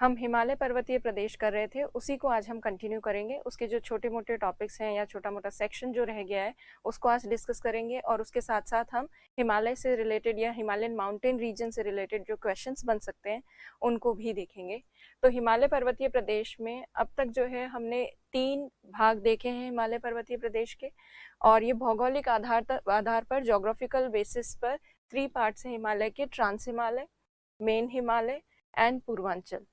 हम हिमालय पर्वतीय प्रदेश कर रहे थे, उसी को आज हम कंटिन्यू करेंगे। उसके जो छोटे मोटे टॉपिक्स हैं या छोटा मोटा सेक्शन जो रह गया है उसको आज डिस्कस करेंगे, और उसके साथ साथ हम हिमालय से रिलेटेड या हिमालयन माउंटेन रीजन से रिलेटेड जो क्वेश्चंस बन सकते हैं उनको भी देखेंगे। तो हिमालय पर्वतीय प्रदेश में अब तक जो है हमने 3 भाग देखे हैं हिमालय पर्वतीय प्रदेश के, और ये भौगोलिक आधार पर जोग्राफिकल बेसिस पर 3 पार्ट्स हैं हिमालय के: trans Himalaya, main Himalaya and Purvanchal.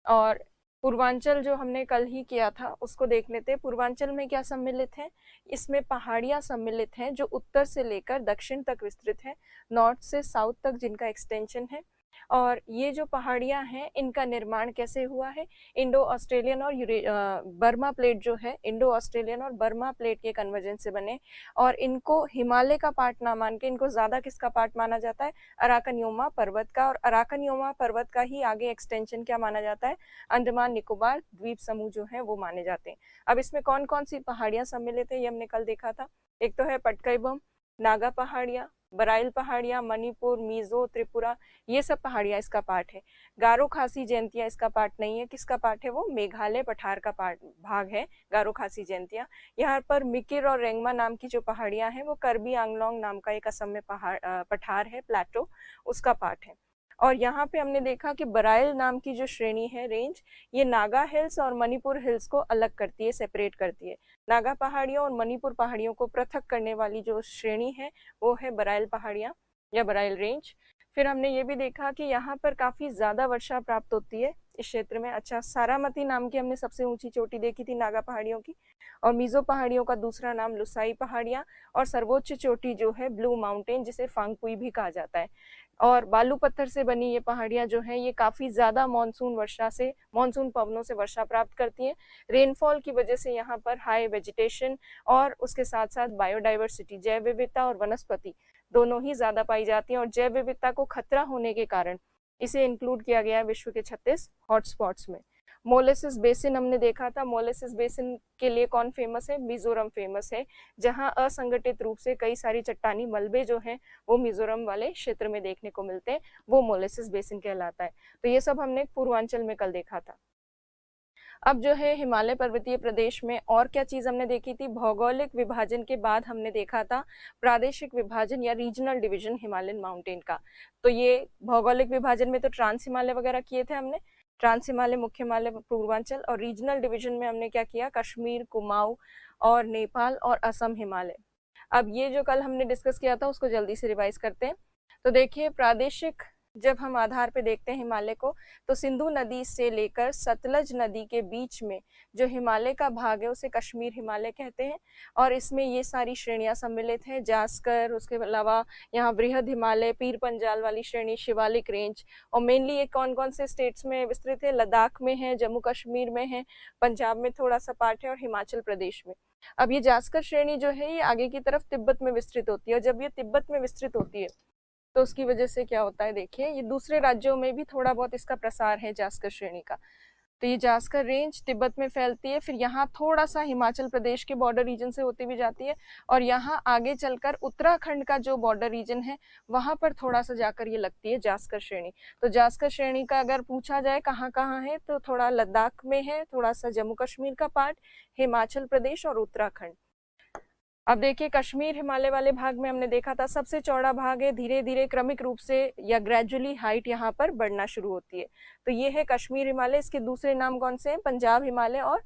और पूर्वांचल जो हमने कल ही किया था उसको देख लेते हैं। पूर्वांचल में क्या सम्मिलित है? इसमें पहाड़ियां सम्मिलित हैं जो उत्तर से लेकर दक्षिण तक विस्तृत है, नॉर्थ से साउथ तक जिनका एक्सटेंशन है। और ये जो पहाड़ियां हैं इनका निर्माण कैसे हुआ है? इंडो ऑस्ट्रेलियन और बर्मा प्लेट जो है, इंडो ऑस्ट्रेलियन और बर्मा प्लेट के कन्वर्जेंस से बने, और इनको हिमालय का पार्ट ना मान के इनको ज्यादा किसका पार्ट माना जाता है? अराकनियोमा पर्वत का। और अराकनियोमा पर्वत का ही आगे एक्सटेंशन क्या माना जाता है? अंडमान निकोबार द्वीप समूह जो है वो माने जाते हैं। अब इसमें कौन कौन सी पहाड़ियां सम्मिलित है ये हमने कल देखा था। एक तो है पटकाई नागा पहाड़ियां, बराइल पहाड़ियां, मणिपुर, मिजो, त्रिपुरा, ये सब पहाड़ियां इसका पार्ट है। गारो खासी जयंतियां इसका पार्ट नहीं है। किसका पार्ट है? वो मेघालय पठार का पार्ट भाग है गारो खासी जयंतियां। यहाँ पर मिकिर और रेंगमा नाम की जो पहाड़ियां हैं वो कर्बी आंगलोंग नाम का एक असम में पठार है, प्लेटो, उसका पार्ट है। और यहाँ पे हमने देखा कि बराइल नाम की जो श्रेणी है, रेंज, ये नागा हिल्स और मणिपुर हिल्स को अलग करती है, सेपरेट करती है। नागा पहाड़ियों और मणिपुर पहाड़ियों को पृथक करने वाली जो श्रेणी है वो है बराइल पहाड़ियां या बराइल रेंज। फिर हमने ये भी देखा कि यहाँ पर काफी ज्यादा वर्षा प्राप्त होती है इस क्षेत्र में। अच्छा, सारामती नाम की हमने सबसे ऊंची चोटी देखी थी नागा पहाड़ियों की, और मिजो पहाड़ियों का दूसरा नाम लुसाई पहाड़ियां, और सर्वोच्च चोटी जो है ब्लू माउंटेन, जिसे फांगपुई भी कहा जाता है। और बालू पत्थर से बनी ये पहाड़ियां जो हैं ये काफी ज्यादा मानसून पवनों से वर्षा प्राप्त करती हैं। रेनफॉल की वजह से यहाँ पर हाई वेजिटेशन और उसके साथ साथ बायोडाइवर्सिटी, जैव विविधता और वनस्पति दोनों ही ज्यादा पाई जाती हैं। और जैव विविधता को खतरा होने के कारण इसे इंक्लूड किया गया है विश्व के 36 हॉटस्पॉट्स में। मोलेसिस बेसिन हमने देखा था। मोलेसिस बेसिन के लिए कौन फेमस है? मिजोरम फेमस है, जहां असंगठित रूप से कई सारी चट्टानी मलबे जो हैं वो मिजोरम वाले क्षेत्र में देखने को मिलते हैं, वो मोलेसिस बेसिन कहलाता है। तो ये सब हमने पूर्वांचल में कल देखा था। अब जो है हिमालय पर्वतीय प्रदेश में और क्या चीज हमने देखी थी? भौगोलिक विभाजन के बाद हमने देखा था प्रादेशिक विभाजन या रीजनल डिवीजन हिमालयन माउंटेन का। तो ये भौगोलिक विभाजन में तो ट्रांस हिमालय वगैरह किए थे हमने, ट्रांस हिमालय, मुख्य हिमालय, पूर्वांचल। और रीजनल डिवीजन में हमने क्या किया? कश्मीर, कुमाऊं और नेपाल और असम हिमालय। अब ये जो कल हमने डिस्कस किया था उसको जल्दी से रिवाइज करते हैं। तो देखिए, प्रादेशिक जब हम आधार पे देखते हैं हिमालय को, तो सिंधु नदी से लेकर सतलज नदी के बीच में जो हिमालय का भाग है उसे कश्मीर हिमालय कहते हैं। और इसमें ये सारी श्रेणियां सम्मिलित हैं, जास्कर, उसके अलावा यहाँ बृहद हिमालय, पीर पंजाल वाली श्रेणी, शिवालिक रेंज। और मेनली ये कौन कौन से स्टेट्स में विस्तृत है? लद्दाख में है, जम्मू कश्मीर में है, पंजाब में थोड़ा सा पार्ट है, और हिमाचल प्रदेश में। अब ये जास्कर श्रेणी जो है ये आगे की तरफ तिब्बत में विस्तृत होती है, और जब ये तिब्बत में विस्तृत होती है तो उसकी वजह से क्या होता है? देखिए, ये दूसरे राज्यों में भी थोड़ा बहुत इसका प्रसार है जास्कर श्रेणी का। तो ये जास्कर रेंज तिब्बत में फैलती है, फिर यहाँ थोड़ा सा हिमाचल प्रदेश के बॉर्डर रीजन से होती भी जाती है, और यहाँ आगे चलकर उत्तराखंड का जो बॉर्डर रीजन है वहां पर थोड़ा सा जाकर ये लगती है जास्कर श्रेणी। तो जास्कर श्रेणी का अगर पूछा जाए कहाँ कहाँ है, तो थोड़ा लद्दाख में है, थोड़ा सा जम्मू कश्मीर का पार्ट, हिमाचल प्रदेश और उत्तराखंड। अब देखिए, कश्मीर हिमालय वाले भाग में हमने देखा था सबसे चौड़ा भाग है, धीरे धीरे क्रमिक रूप से या ग्रेजुअली हाइट यहाँ पर बढ़ना शुरू होती है। तो ये है कश्मीर हिमालय। इसके दूसरे नाम कौन से हैं? पंजाब हिमालय और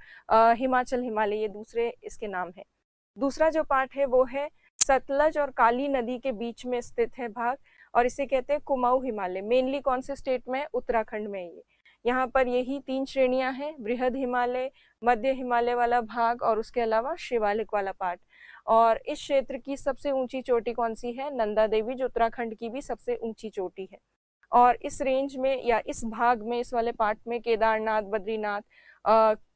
हिमाचल हिमालय, ये दूसरे इसके नाम है। दूसरा जो पार्ट है वो है सतलज और काली नदी के बीच में स्थित है भाग, और इसे कहते हैं कुमाऊं हिमालय। मेनली कौन से स्टेट में? उत्तराखंड में। ये यहाँ पर यही 3 श्रेणियां हैं: बृहद हिमालय, मध्य हिमालय वाला भाग, और उसके अलावा शिवालिक वाला पार्ट। और इस क्षेत्र की सबसे ऊंची चोटी कौन सी है? नंदा देवी, जो उत्तराखंड की भी सबसे ऊंची चोटी है। और इस रेंज में या इस भाग में, इस वाले पार्ट में केदारनाथ, बद्रीनाथ,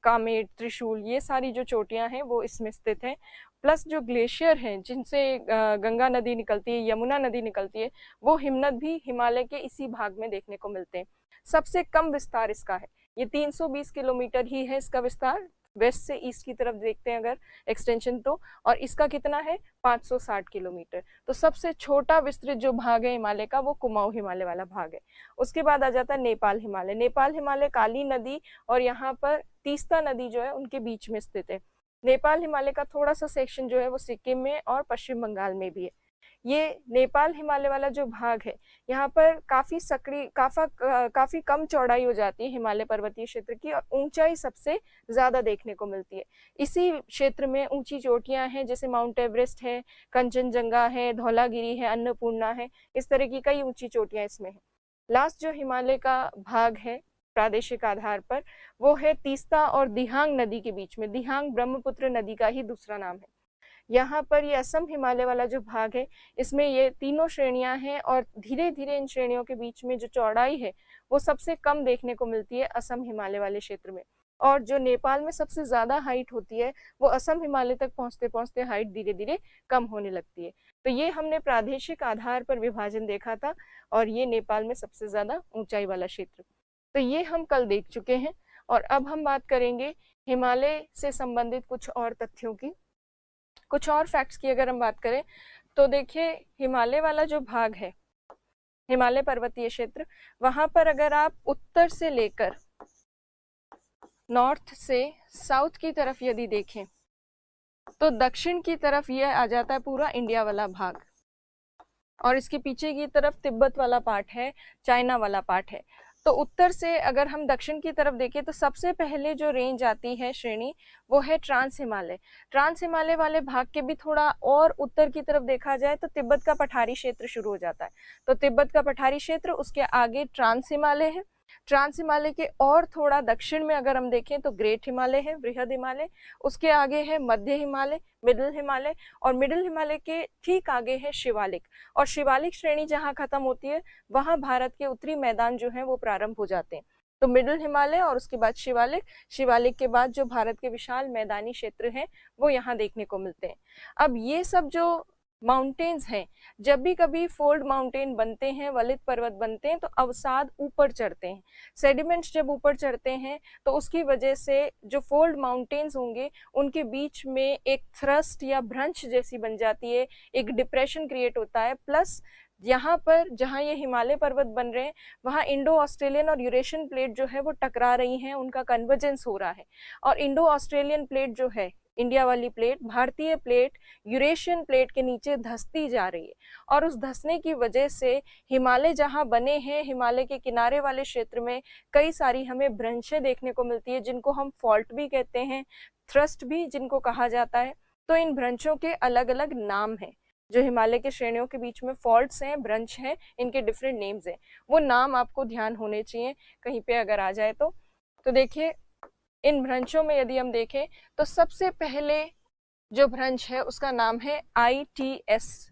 कामेट, त्रिशूल, ये सारी जो चोटियां हैं वो इसमें स्थित हैं। प्लस जो ग्लेशियर हैं जिनसे गंगा नदी निकलती है, यमुना नदी निकलती है, वो हिमनद भी हिमालय के इसी भाग में देखने को मिलते हैं। सबसे कम विस्तार इसका है, ये 320 किलोमीटर ही है इसका विस्तार, वेस्ट से ईस्ट की तरफ देखते हैं अगर एक्सटेंशन तो, और इसका कितना है 560 किलोमीटर। तो सबसे छोटा विस्तृत जो भाग है हिमालय का वो कुमाऊं हिमालय वाला भाग है। उसके बाद आ जाता है नेपाल हिमालय। नेपाल हिमालय काली नदी और यहाँ पर तीस्ता नदी जो है उनके बीच में स्थित है। नेपाल हिमालय का थोड़ा सा सेक्शन जो है वो सिक्किम में और पश्चिम बंगाल में भी है। ये नेपाल हिमालय वाला जो भाग है यहाँ पर काफी कम चौड़ाई हो जाती है हिमालय पर्वतीय क्षेत्र की, और ऊंचाई सबसे ज्यादा देखने को मिलती है। इसी क्षेत्र में ऊंची चोटियां हैं, जैसे माउंट एवरेस्ट है, कंचनजंगा है, धौलागिरी है, अन्नपूर्णा है, इस तरह की कई ऊंची चोटियां इसमें है। लास्ट जो हिमालय का भाग है प्रादेशिक आधार पर, वो है तीस्ता और दिहांग नदी के बीच में। दिहांग ब्रह्मपुत्र नदी का ही दूसरा नाम है। यहाँ पर ये असम हिमालय वाला जो भाग है इसमें ये तीनों श्रेणियां हैं, और धीरे धीरे इन श्रेणियों के बीच में जो चौड़ाई है वो सबसे कम देखने को मिलती है असम हिमालय वाले क्षेत्र में। और जो नेपाल में सबसे ज्यादा हाइट होती है वो असम हिमालय तक पहुंचते पहुंचते हाइट धीरे धीरे कम होने लगती है। तो ये हमने प्रादेशिक आधार पर विभाजन देखा था, और ये नेपाल में सबसे ज्यादा ऊंचाई वाला क्षेत्र। तो ये हम कल देख चुके हैं, और अब हम बात करेंगे हिमालय से संबंधित कुछ और तथ्यों की, कुछ और फैक्ट्स की। अगर हम बात करें तो देखिए हिमालय वाला जो भाग है, हिमालय पर्वतीय क्षेत्र, वहां पर अगर आप उत्तर से लेकर नॉर्थ से साउथ की तरफ यदि देखें तो दक्षिण की तरफ यह आ जाता है पूरा इंडिया वाला भाग, और इसके पीछे की तरफ तिब्बत वाला पार्ट है, चाइना वाला पार्ट है। तो उत्तर से अगर हम दक्षिण की तरफ देखें तो सबसे पहले जो रेंज आती है श्रेणी वो है ट्रांस हिमालय। ट्रांस हिमालय वाले भाग के भी थोड़ा और उत्तर की तरफ देखा जाए तो तिब्बत का पठारी क्षेत्र शुरू हो जाता है। तो तिब्बत का पठारी क्षेत्र, उसके आगे ट्रांस हिमालय है। ट्रांस हिमालय के और थोड़ा दक्षिण में अगर हम देखें तो ग्रेट हिमालय है, बृहद हिमालय। उसके आगे है मध्य हिमालय, मिडिल हिमालय, और मिडिल हिमालय के ठीक आगे है शिवालिक। और शिवालिक श्रेणी जहाँ खत्म होती है वहां भारत के उत्तरी मैदान जो है वो प्रारंभ हो जाते हैं। तो मिडिल हिमालय और उसके बाद शिवालिक, शिवालिक के बाद जो भारत के विशाल मैदानी क्षेत्र हैं वो यहाँ देखने को मिलते हैं। अब ये सब जो माउंटेन्स हैं, जब भी कभी फोल्ड माउंटेन बनते हैं, वलित पर्वत बनते हैं, तो अवसाद ऊपर चढ़ते हैं। सेडिमेंट्स जब ऊपर चढ़ते हैं तो उसकी वजह से जो फोल्ड माउंटेन्स होंगे उनके बीच में एक थ्रस्ट या भ्रंश जैसी बन जाती है, एक डिप्रेशन क्रिएट होता है। प्लस यहाँ पर जहाँ ये हिमालय पर्वत बन रहे हैं वहाँ इंडो ऑस्ट्रेलियन और यूरेशियन प्लेट जो है वो टकरा रही हैं, उनका कन्वर्जेंस हो रहा है। और इंडो ऑस्ट्रेलियन प्लेट जो है, इंडिया वाली प्लेट, भारतीय प्लेट यूरेशियन प्लेट के नीचे धंसती जा रही है, और उस धंसने की वजह से हिमालय जहाँ बने हैं, हिमालय के किनारे वाले क्षेत्र में कई सारी हमें भ्रंशें देखने को मिलती है, जिनको हम फॉल्ट भी कहते हैं, थ्रस्ट भी जिनको कहा जाता है। तो इन भ्रंशों के अलग अलग नाम हैं। जो हिमालय के श्रेणियों के बीच में फॉल्ट्स हैं, भ्रंश हैं, इनके डिफरेंट नेम्स हैं, वो नाम आपको ध्यान होने चाहिए कहीं पे अगर आ जाए तो देखिए इन भ्रंशों में यदि हम देखें तो सबसे पहले जो भ्रंश है उसका नाम है ITSZ।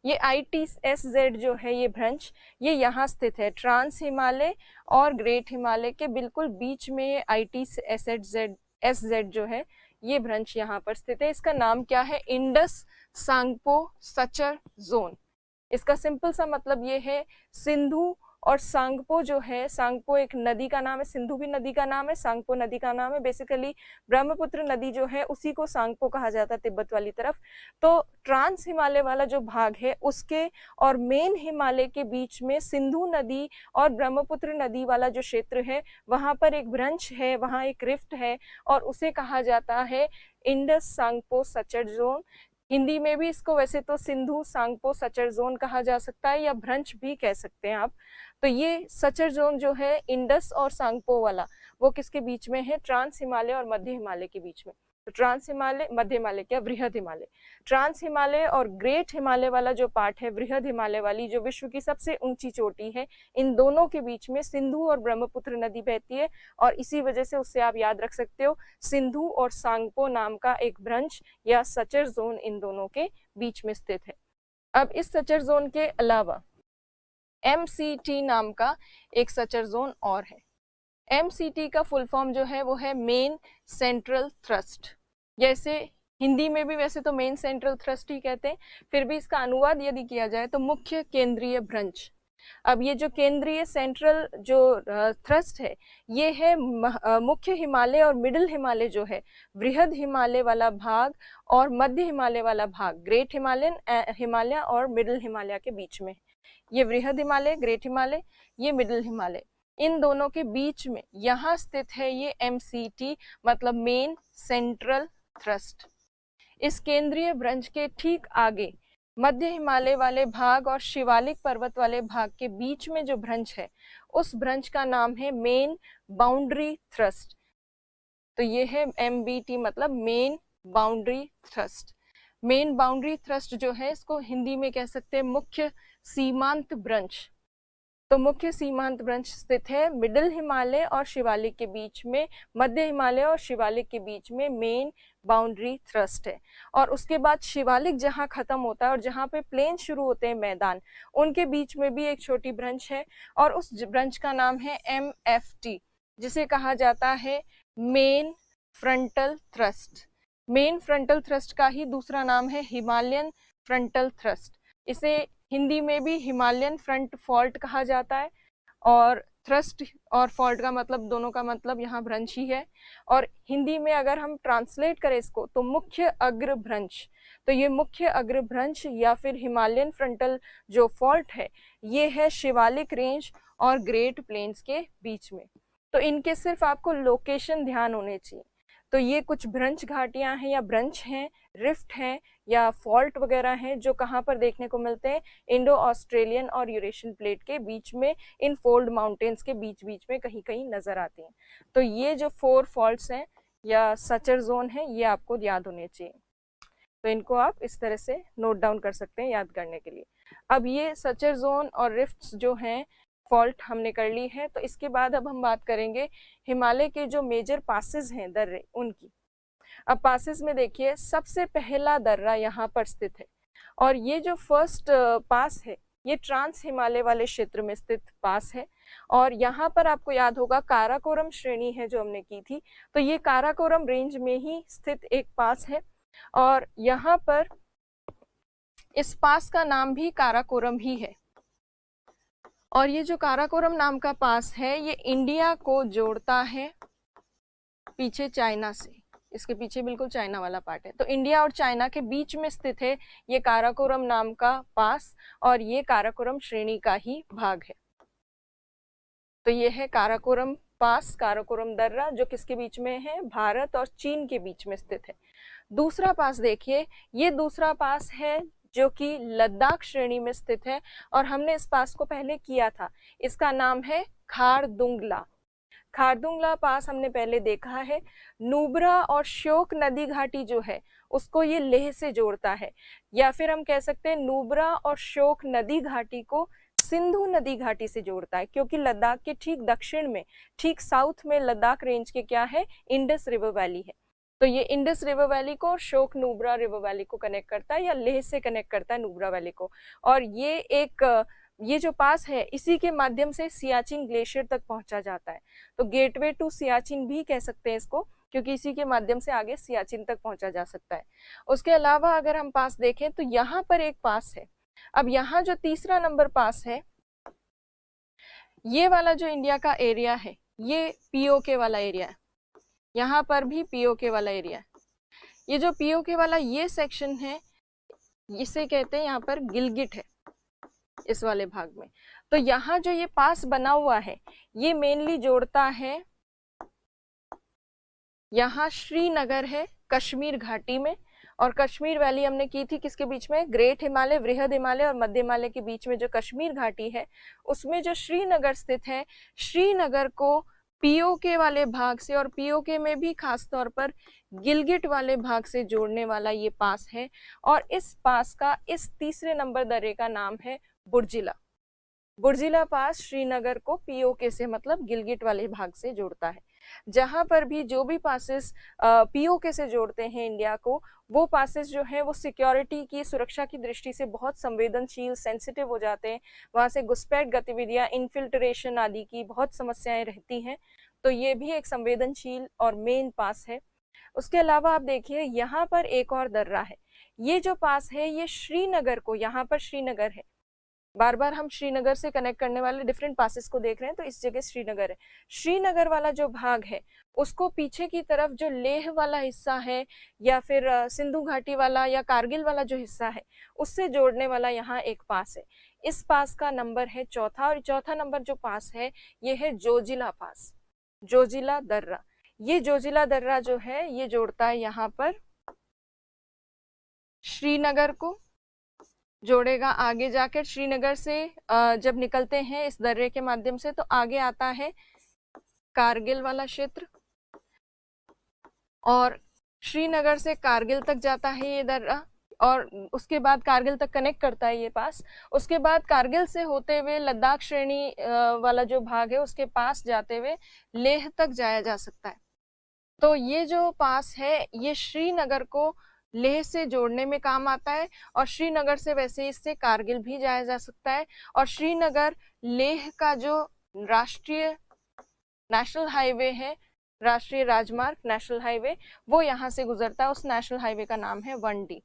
ये ITSZ जो है ये भ्रंश, ये यहाँ स्थित है ट्रांस हिमालय और ग्रेट हिमालय के बिल्कुल बीच में ITSZ जो है ये भ्रंश यहाँ पर स्थित है। इसका नाम क्या है? Indus Tsangpo suture zone. इसका सिंपल सा मतलब ये है सिंधु और सांगपो जो है, सांगपो एक नदी का नाम है, सिंधु भी नदी का नाम है, सांगपो नदी का नाम है। बेसिकली ब्रह्मपुत्र नदी जो है उसी को सांगपो कहा जाता है तिब्बत वाली तरफ। तो ट्रांस हिमालय वाला जो भाग है उसके और मेन हिमालय के बीच में सिंधु नदी और ब्रह्मपुत्र नदी वाला जो क्षेत्र है वहां पर एक भ्रंश है, वहां एक रिफ्ट है, और उसे कहा जाता है Indus Tsangpo suture zone. Hindi में भी इसको वैसे तो सिंधु सांगपो सचर जोन कहा जा सकता है, या भ्रंश भी कह सकते हैं आप। तो ये सचर जोन जो है इंडस और सांगपो वाला, वो किसके बीच में है? ट्रांस हिमालय और मध्य हिमालय के बीच में। तो ट्रांस हिमालय, मध्य हिमालय क्या, बृहद हिमालय, ट्रांस हिमालय और ग्रेट हिमालय वाला जो पार्ट है, बृहद हिमालय वाली जो विश्व की सबसे ऊंची चोटी है, इन दोनों के बीच में सिंधु और ब्रह्मपुत्र नदी बहती है, और इसी वजह से उससे आप याद रख सकते हो सिंधु और सांगपो नाम का एक भ्रंश या सचर जोन इन दोनों के बीच में स्थित है। अब इस सचर जोन के अलावा MCT नाम का एक सचर जोन और है। MCT का फुल फॉर्म जो है वो है मेन सेंट्रल थ्रस्ट। जैसे हिंदी में भी वैसे तो मेन सेंट्रल थ्रस्ट ही कहते हैं, फिर भी इसका अनुवाद यदि किया जाए तो मुख्य केंद्रीय भ्रंश। अब ये जो केंद्रीय सेंट्रल जो थ्रस्ट है, ये है मुख्य हिमालय और मिडिल हिमालय जो है, बृहद हिमालय वाला भाग और मध्य हिमालय वाला भाग, ग्रेट हिमालय और मिडिल हिमालय के बीच में। ये बृहद हिमालय, ग्रेट हिमालय, ये मिडिल हिमालय, इन दोनों के बीच में यहाँ स्थित है ये MCT, मतलब मेन सेंट्रल थ्रस्ट। इस केंद्रीय भ्रंश के ठीक आगे मध्य हिमालय वाले भाग और शिवालिक पर्वत वाले भाग के बीच में जो भ्रंश है, उस भ्रंश का नाम है मेन बाउंड्री थ्रस्ट। तो ये है MBT, मतलब main boundary thrust. Main boundary thrust जो है, इसको हिंदी में कह सकते हैं मुख्य सीमांत भ्रंश। तो मुख्य सीमांत भ्रंश स्थित है मिडिल हिमालय और शिवालिक के बीच में, मध्य हिमालय और शिवालिक के बीच में मेन बाउंड्री थ्रस्ट है। और उसके बाद शिवालिक जहां खत्म होता है और जहां पे प्लेन शुरू होते हैं, मैदान, उनके बीच में भी एक छोटी भ्रंश है और उस भ्रंश का नाम है MFT, जिसे कहा जाता है main frontal thrust. Main frontal thrust का ही दूसरा नाम है हिमालयन फ्रंटल थ्रस्ट। इसे हिंदी में भी हिमालयन फ्रंट फॉल्ट कहा जाता है, और थ्रस्ट और फॉल्ट का मतलब, दोनों का मतलब यहाँ भ्रंश ही है। और हिंदी में अगर हम ट्रांसलेट करें इसको तो मुख्य अग्र भ्रंश। तो ये मुख्य अग्र भ्रंश या फिर हिमालयन फ्रंटल जो फॉल्ट है, ये है शिवालिक रेंज और ग्रेट प्लेन्स के बीच में। तो इनके सिर्फ आपको लोकेशन ध्यान होने चाहिए। तो ये कुछ भ्रंश घाटियां हैं या भ्रंश हैं, रिफ्ट हैं या फॉल्ट वगैरह हैं, जो कहाँ पर देखने को मिलते हैं, इंडो ऑस्ट्रेलियन और यूरेशियन प्लेट के बीच में, इन फोल्ड माउंटेन्स के बीच बीच में कहीं कहीं नजर आती हैं। तो ये जो 4 फॉल्ट्स हैं या सचर जोन है, ये आपको याद होने चाहिए। तो इनको आप इस तरह से नोट डाउन कर सकते हैं याद करने के लिए। अब ये सचर जोन और रिफ्ट्स जो हैं, फॉल्ट हमने कर ली है। तो इसके बाद अब हम बात करेंगे हिमालय के जो मेजर पासेस हैं, दर्रे, उनकी। अब पासेस में देखिए, सबसे पहला दर्रा यहाँ पर स्थित है, और ये जो फर्स्ट पास है, ये ट्रांस हिमालय वाले क्षेत्र में स्थित पास है। और यहाँ पर आपको याद होगा काराकोरम श्रेणी है जो हमने की थी, तो ये काराकोरम रेंज में ही स्थित एक पास है, और यहाँ पर इस पास का नाम भी काराकोरम ही है। और ये जो काराकोरम नाम का पास है, ये इंडिया को जोड़ता है पीछे चाइना से, इसके पीछे बिल्कुल चाइना वाला पार्ट है। तो इंडिया और चाइना के बीच में स्थित है ये काराकोरम नाम का पास, और ये काराकोरम श्रेणी का ही भाग है। तो ये है काराकोरम पास, काराकोरम दर्रा, जो किसके बीच में है, भारत और चीन के बीच में स्थित है। दूसरा पास देखिए, ये दूसरा पास है जो कि लद्दाख श्रेणी में स्थित है, और हमने इस पास को पहले किया था। इसका नाम है खारदुंगला। खारदुंगला पास हमने पहले देखा है। नुब्रा और श्योक नदी घाटी जो है, उसको ये लेह से जोड़ता है, या फिर हम कह सकते हैं नुब्रा और श्योक नदी घाटी को सिंधु नदी घाटी से जोड़ता है, क्योंकि लद्दाख के ठीक दक्षिण में, ठीक साउथ में लद्दाख रेंज के क्या है, इंडस रिवर वैली है। तो ये इंडस रिवर वैली को शोक नुब्रा रिवर वैली को कनेक्ट करता है, या लेह से कनेक्ट करता है नुब्रा वैली को। और ये जो पास है, इसी के माध्यम से सियाचिन ग्लेशियर तक पहुंचा जाता है। तो गेटवे टू सियाचिन भी कह सकते हैं इसको, क्योंकि इसी के माध्यम से आगे सियाचिन तक पहुंचा जा सकता है। उसके अलावा अगर हम पास देखें तो यहाँ पर एक पास है। अब यहाँ जो तीसरा नंबर पास है, ये वाला जो इंडिया का एरिया है, ये पीओके वाला एरिया है। यहाँ पर भी पीओके वाला एरिया है। ये जो पीओके वाला ये सेक्शन है, इसे कहते हैं यहाँ पर गिलगिट है, इस वाले भाग में। तो यहाँ जो ये पास बना हुआ है, ये मेनली जोड़ता है, यहाँ श्रीनगर है कश्मीर घाटी में, और कश्मीर वैली हमने की थी किसके बीच में, ग्रेट हिमालय, बृहद हिमालय और मध्य हिमालय के बीच में जो कश्मीर घाटी है, उसमें जो श्रीनगर स्थित है, श्रीनगर को पीओके वाले भाग से, और पीओके में भी खास तौर पर गिलगिट वाले भाग से जोड़ने वाला ये पास है। और इस पास का, इस तीसरे नंबर दर्रे का नाम है बुर्जिला। बुर्जिला पास श्रीनगर को पीओके से, मतलब गिलगिट वाले भाग से जोड़ता है। जहां पर भी जो भी पासेस पीओके से जोड़ते हैं इंडिया को, वो पासेस जो है वो सिक्योरिटी की, सुरक्षा की दृष्टि से बहुत संवेदनशील, सेंसिटिव हो जाते हैं। वहां से घुसपैठ गतिविधियां, इन्फिल्ट्रेशन आदि की बहुत समस्याएं रहती हैं। तो ये भी एक संवेदनशील और मेन पास है। उसके अलावा आप देखिए, यहाँ पर एक और दर्रा है। ये जो पास है, ये श्रीनगर को, यहाँ पर श्रीनगर है, बार बार हम श्रीनगर से कनेक्ट करने वाले डिफरेंट पासेस को देख रहे हैं, तो इस जगह श्रीनगर है। श्रीनगर वाला जो भाग है उसको पीछे की तरफ जो लेह वाला हिस्सा है या फिर सिंधु घाटी वाला या कारगिल वाला जो हिस्सा है उससे जोड़ने वाला यहाँ एक पास है। इस पास का नंबर है चौथा, और चौथा नंबर जो पास है ये है जोजिला पास, जोजिला दर्रा। ये जोजिला दर्रा जो है ये जोड़ता है यहाँ पर श्रीनगर को, जोड़ेगा आगे जाकर। श्रीनगर से जब निकलते हैं इस दर्रे के माध्यम से तो आगे आता है कारगिल वाला क्षेत्र, और श्रीनगर से कारगिल तक जाता है ये दर्रा, और उसके बाद कारगिल तक कनेक्ट करता है ये पास। उसके बाद कारगिल से होते हुए लद्दाख श्रेणी वाला जो भाग है उसके पास जाते हुए लेह तक जाया जा सकता है। तो ये जो पास है ये श्रीनगर को लेह से जोड़ने में काम आता है, और श्रीनगर से वैसे इससे कारगिल भी जाया जा सकता है। और श्रीनगर लेह का जो राष्ट्रीय नेशनल हाईवे है, राष्ट्रीय राजमार्ग नेशनल हाईवे, वो यहाँ से गुजरता है। उस नेशनल हाईवे का नाम है 1D।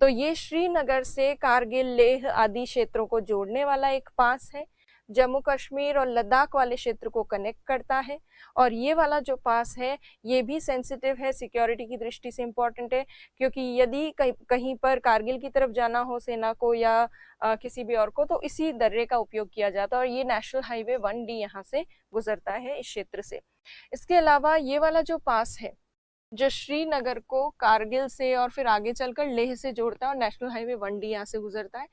तो ये श्रीनगर से कारगिल, लेह आदि क्षेत्रों को जोड़ने वाला एक पास है, जम्मू कश्मीर और लद्दाख वाले क्षेत्र को कनेक्ट करता है। और ये वाला जो पास है ये भी सेंसिटिव है, सिक्योरिटी की दृष्टि से इम्पोर्टेंट है, क्योंकि यदि कहीं पर कारगिल की तरफ जाना हो सेना को या किसी भी और को तो इसी दर्रे का उपयोग किया जाता है। और ये नेशनल हाईवे 1D यहाँ से गुजरता है इस क्षेत्र से। इसके अलावा ये वाला जो पास है जो श्रीनगर को कारगिल से और फिर आगे चलकर लेह से जोड़ता है, और नेशनल हाईवे 1D यहाँ से गुजरता है।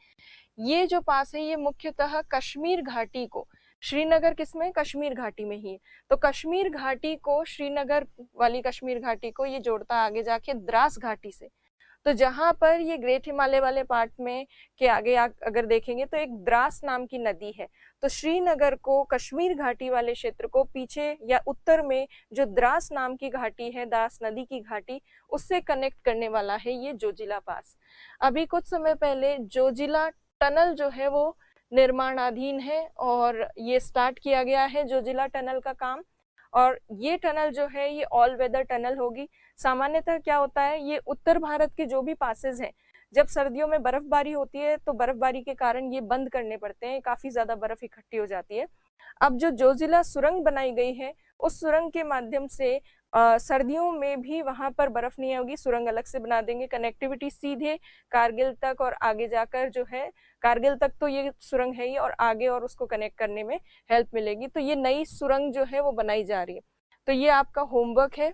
ये जो पास है ये मुख्यतः कश्मीर घाटी को, श्रीनगर किसमें, कश्मीर घाटी में ही है, तो कश्मीर घाटी को, श्रीनगर वाली कश्मीर घाटी को ये जोड़ता है आगे जाके द्रास घाटी से। तो जहां पर ये ग्रेट हिमालय वाले पार्ट में के आगे अगर देखेंगे तो एक द्रास नाम की नदी है। तो श्रीनगर को, कश्मीर घाटी वाले क्षेत्र को पीछे या उत्तर में जो द्रास नाम की घाटी है, द्रास नदी की घाटी, उससे कनेक्ट करने वाला है ये जोजिला पास। अभी कुछ समय पहले जोजिला टनल जो है वो निर्माणाधीन है और ये स्टार्ट किया गया है जोजिला टनल का काम। और ये टनल जो है ये ऑल वेदर टनल होगी। सामान्यतः क्या होता है, ये उत्तर भारत के जो भी पासेस हैं, जब सर्दियों में बर्फबारी होती है तो बर्फबारी के कारण ये बंद करने पड़ते हैं, काफी ज्यादा बर्फ इकट्ठी हो जाती है। अब जो जोजिला सुरंग बनाई गई है उस सुरंग के माध्यम से सर्दियों में भी वहां पर बर्फ नहीं होगी, सुरंग अलग से बना देंगे। कनेक्टिविटी सीधे कारगिल तक और आगे जाकर जो है, कारगिल तक तो ये सुरंग है ही, और आगे और उसको कनेक्ट करने में हेल्प मिलेगी। तो ये नई सुरंग जो है वो बनाई जा रही है। तो ये आपका होमवर्क है,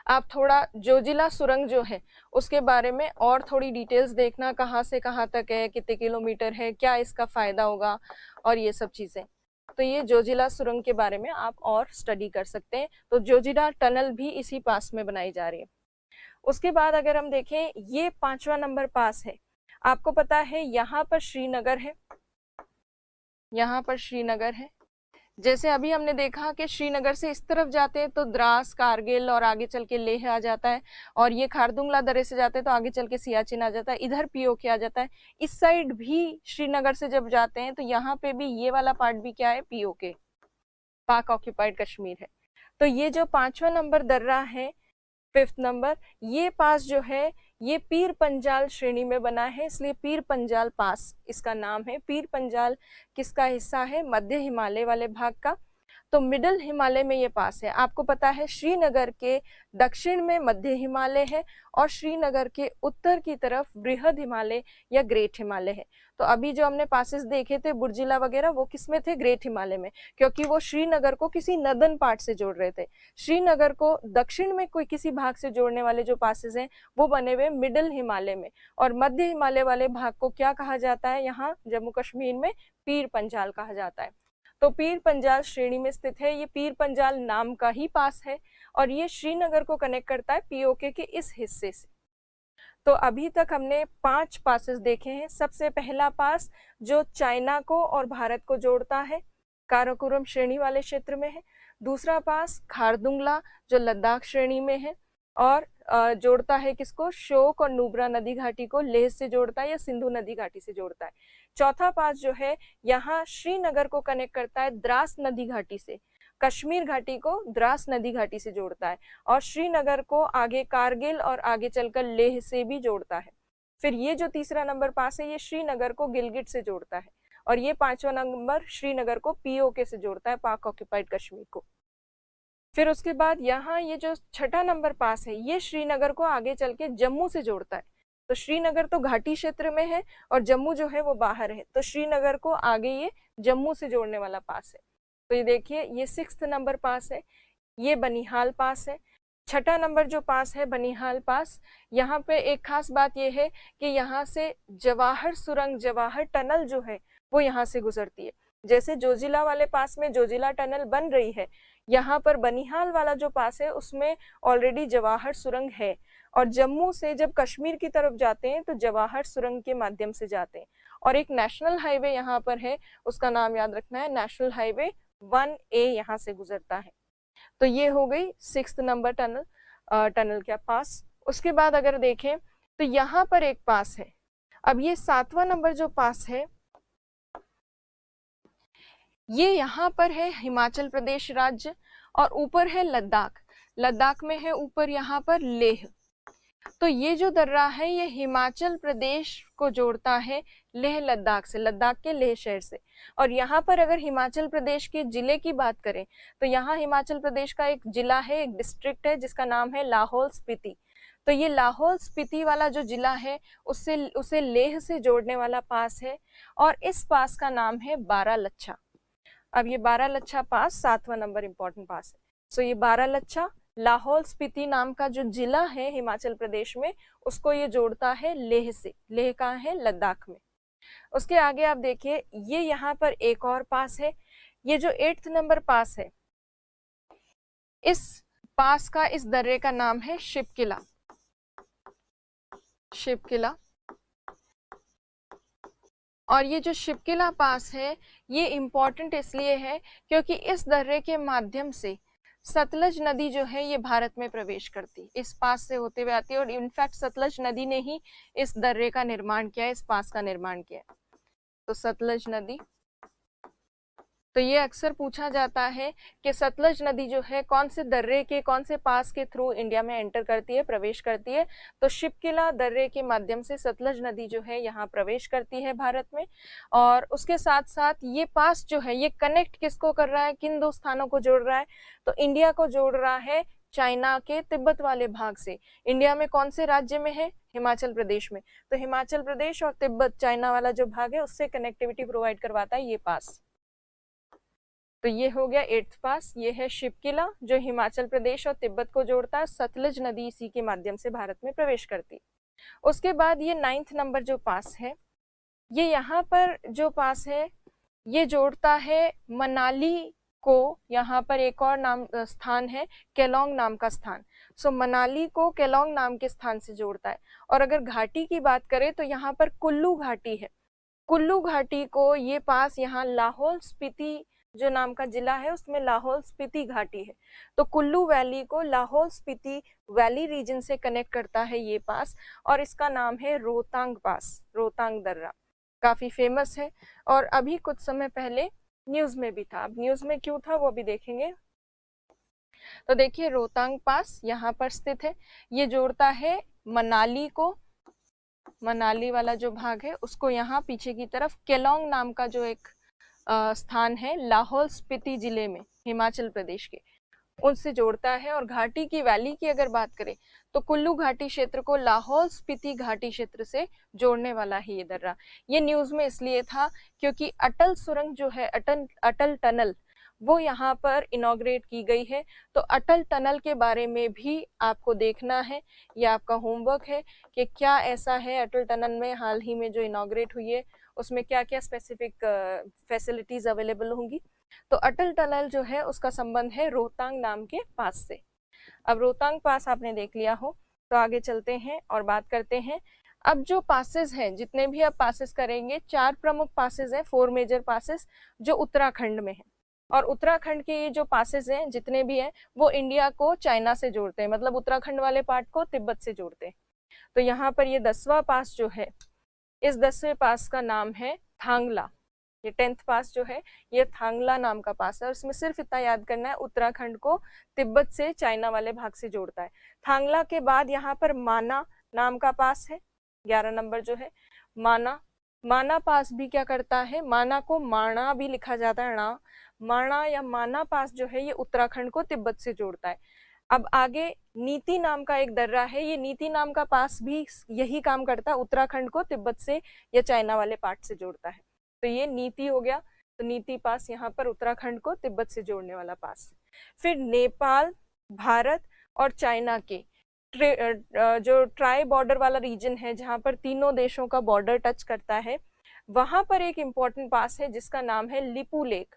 आप थोड़ा जोजिला सुरंग जो है उसके बारे में और थोड़ी डिटेल्स देखना, कहाँ से कहाँ तक है, कितने किलोमीटर है, क्या इसका फायदा होगा और ये सब चीजें। तो ये जोजिला सुरंग के बारे में आप और स्टडी कर सकते हैं। तो जोजिला टनल भी इसी पास में बनाई जा रही है। उसके बाद अगर हम देखें, ये 5वां नंबर पास है। आपको पता है यहाँ पर श्रीनगर है, यहाँ पर श्रीनगर है। जैसे अभी हमने देखा कि श्रीनगर से इस तरफ जाते हैं तो द्रास, कारगिल और आगे चल के लेह आ जाता है, और ये खारदुंगला दर्रे से जाते हैं तो आगे चल के सियाचिन आ जाता है, इधर पीओके आ जाता है। इस साइड भी श्रीनगर से जब जाते हैं तो यहाँ पे भी ये वाला पार्ट भी क्या है, पीओके, पाक ऑक्यूपाइड कश्मीर है। तो ये जो 5वां नंबर दर्रा है, 5th नंबर, ये पास जो है ये पीर पंजाल श्रेणी में बना है, इसलिए पीर पंजाल पास इसका नाम है। पीर पंजाल किसका हिस्सा है, मध्य हिमालय वाले भाग का। तो मिडिल हिमालय में ये पास है। आपको पता है श्रीनगर के दक्षिण में मध्य हिमालय है और श्रीनगर के उत्तर की तरफ बृहद हिमालय या ग्रेट हिमालय है। तो अभी जो हमने पासेस देखे थे बुर्जिला वगैरह, वो किसमें थे, ग्रेट हिमालय में, क्योंकि वो श्रीनगर को किसी नदन पार्ट से जोड़ रहे थे। श्रीनगर को दक्षिण में कोई किसी भाग से जोड़ने वाले जो पासेस हैं वो बने हुए मिडिल हिमालय में, और मध्य हिमालय वाले भाग को क्या कहा जाता है, यहाँ जम्मू कश्मीर में पीर पंजाल कहा जाता है। तो पीर पंजाल श्रेणी में स्थित है। ये पीर पंजाल नाम का ही पास है और ये श्रीनगर को कनेक्ट करता है पीओके के इस हिस्से से। तो अभी तक हमने 5 पासेस देखे हैं। सबसे पहला पास जो चाइना को और भारत को जोड़ता है, काराकोरम श्रेणी वाले क्षेत्र में है। दूसरा पास खारदुंगला जो लद्दाख श्रेणी में है और जोड़ता है किसको, श्योक और नुब्रा नदी घाटी को लेह से जोड़ता है या सिंधु नदी घाटी से जोड़ता है। चौथा पास जो है यहाँ श्रीनगर को कनेक्ट करता है द्रास नदी घाटी से, कश्मीर घाटी को द्रास नदी घाटी से जोड़ता है, और श्रीनगर को आगे कारगिल और आगे चलकर लेह से भी जोड़ता है। फिर ये जो तीसरा नंबर पास है ये श्रीनगर को गिलगिट से जोड़ता है, और ये 5वां नंबर श्रीनगर को पीओके से जोड़ता है, पाक ऑक्यूपाइड कश्मीर को। फिर उसके बाद यहाँ ये जो छठा नंबर पास है ये श्रीनगर को आगे चल के जम्मू से जोड़ता है। तो श्रीनगर तो घाटी क्षेत्र में है और जम्मू जो है वो बाहर है, तो श्रीनगर को आगे ये जम्मू से जोड़ने वाला पास है। तो ये देखिए ये 6th नंबर पास है, ये बनिहाल पास है। छठा नंबर जो पास है बनिहाल पास, यहाँ पे एक खास बात ये है कि यहाँ से जवाहर सुरंग, जवाहर टनल जो है वो यहाँ से गुजरती है। जैसे जोजिला वाले पास में जोजिला टनल बन रही है, यहाँ पर बनिहाल वाला जो पास है उसमें ऑलरेडी जवाहर सुरंग है, और जम्मू से जब कश्मीर की तरफ जाते हैं तो जवाहर सुरंग के माध्यम से जाते हैं। और एक नेशनल हाईवे यहाँ पर है, उसका नाम याद रखना है, नेशनल हाईवे 1A यहाँ से गुजरता है। तो ये हो गई 6th नंबर टनल क्या पास। उसके बाद अगर देखें तो यहाँ पर एक पास है। अब ये 7वां नंबर जो पास है ये यहाँ पर है हिमाचल प्रदेश राज्य, और ऊपर है लद्दाख, लद्दाख में है ऊपर यहाँ पर लेह। तो ये जो दर्रा है ये हिमाचल प्रदेश को जोड़ता है लेह लद्दाख से, लद्दाख के लेह शहर से। और यहाँ पर अगर हिमाचल प्रदेश के जिले की बात करें तो यहाँ हिमाचल प्रदेश का एक जिला है, एक डिस्ट्रिक्ट है जिसका नाम है लाहौल स्पीति। तो ये लाहौल स्पीति वाला जो जिला है उसे लेह से जोड़ने वाला पास है, और इस पास का नाम है बारालच्छा। अब ये बारालच्छा पास 7वां नंबर इंपॉर्टेंट पास है। सो ये बारालच्छा लाहौल स्पीति नाम का जो जिला है हिमाचल प्रदेश में उसको ये जोड़ता है लेह से। लेह कहाँ है? लद्दाख में। उसके आगे आप देखिए ये यहाँ पर एक और पास है, ये जो 8th नंबर पास है, इस पास का इस दर्रे का नाम है शिपकिला। शिपकिला, और ये जो शिपकिला पास है ये इम्पोर्टेंट इसलिए है क्योंकि इस दर्रे के माध्यम से सतलज नदी जो है ये भारत में प्रवेश करती, इस पास से होते हुए आती है, और इनफैक्ट सतलज नदी ने ही इस दर्रे का निर्माण किया है, इस पास का निर्माण किया है। तो सतलज नदी, तो ये अक्सर पूछा जाता है कि सतलज नदी जो है कौन से दर्रे के, कौन से पास के थ्रू इंडिया में एंटर करती है, प्रवेश करती है। तो शिपकिला दर्रे के माध्यम से सतलज नदी जो है यहाँ प्रवेश करती है भारत में। और उसके साथ साथ ये पास जो है ये कनेक्ट किसको कर रहा है, किन दो स्थानों को जोड़ रहा है? तो इंडिया को जोड़ रहा है चाइना के तिब्बत वाले भाग से। इंडिया में कौन से राज्य में है? हिमाचल प्रदेश में। तो हिमाचल प्रदेश और तिब्बत चाइना वाला जो भाग है उससे कनेक्टिविटी प्रोवाइड करवाता है ये पास। तो ये हो गया 8th पास, ये है शिपकिला जो हिमाचल प्रदेश और तिब्बत को जोड़ता है, सतलज नदी इसी के माध्यम से भारत में प्रवेश करती। उसके बाद ये 9th नंबर जो पास है, ये यहाँ पर जो पास है ये जोड़ता है मनाली को, यहाँ पर एक और नाम स्थान है केलोंग नाम का स्थान। सो मनाली को केलोंग नाम के स्थान से जोड़ता है। और अगर घाटी की बात करें तो यहाँ पर कुल्लू घाटी है, कुल्लू घाटी को ये पास यहाँ लाहौल स्पीति जो नाम का जिला है उसमें लाहौल स्पीति घाटी है, तो कुल्लू वैली को लाहौल स्पीति वैली रीजन से कनेक्ट करता है ये पास, और इसका नाम है रोहतांग पास, रोहतांग दर्रा। काफी फेमस है और अभी कुछ समय पहले न्यूज में भी था। अब न्यूज में क्यों था वो भी देखेंगे। तो देखिए रोहतांग पास यहाँ पर स्थित है, ये जोड़ता है मनाली को, मनाली वाला जो भाग है उसको यहाँ पीछे की तरफ केलोंग नाम का जो एक स्थान है लाहौल स्पीति जिले में हिमाचल प्रदेश के, उनसे जोड़ता है। और घाटी की वैली की अगर बात करें तो कुल्लू घाटी क्षेत्र को लाहौल स्पीति घाटी क्षेत्र से जोड़ने वाला है ये दर्रा। ये न्यूज में इसलिए था क्योंकि अटल सुरंग जो है, अटल टनल, वो यहाँ पर इनॉग्रेट की गई है। तो अटल टनल के बारे में भी आपको देखना है, ये आपका होमवर्क है कि क्या ऐसा है अटल टनल में हाल ही में जो इनॉग्रेट हुई है उसमें क्या क्या स्पेसिफिक फैसिलिटीज अवेलेबल होंगी। तो अटल टनल जो है उसका संबंध है रोहतांग नाम के पास से। अब रोहतांग पास आपने देख लिया हो तो आगे चलते हैं और बात करते हैं। अब जो पासेस हैं, जितने भी अब पासेस करेंगे, 4 प्रमुख पासेस हैं, 4 मेजर पासेस जो उत्तराखंड में है। और उत्तराखंड के ये जो पासेस हैं जितने भी हैं वो इंडिया को चाइना से जोड़ते हैं, मतलब उत्तराखंड वाले पार्ट को तिब्बत से जोड़ते हैं। तो यहाँ पर ये 10वां पास जो है, इस 10वें पास का नाम है थांगला। ये 10th पास जो है ये थांगला नाम का पास है, और इसमें सिर्फ इतना याद करना है उत्तराखंड को तिब्बत से चाइना वाले भाग से जोड़ता है। थांगला के बाद यहाँ पर माना नाम का पास है, 11 नंबर जो है माना। माना पास भी क्या करता है, माना को माणा भी लिखा जाता है, ना माणा या माना पास जो है ये उत्तराखंड को तिब्बत से जोड़ता है। अब आगे नीति नाम का एक दर्रा है, ये नीति नाम का पास भी यही काम करता है, उत्तराखंड को तिब्बत से या चाइना वाले पार्ट से जोड़ता है। तो ये नीति हो गया, तो नीति पास यहाँ पर उत्तराखंड को तिब्बत से जोड़ने वाला पास। फिर नेपाल, भारत और चाइना के जो ट्राई बॉर्डर वाला रीजन है, जहां पर तीनों देशों का बॉर्डर टच करता है, वहां पर एक इंपॉर्टेंट पास है जिसका नाम है लिपू लेक।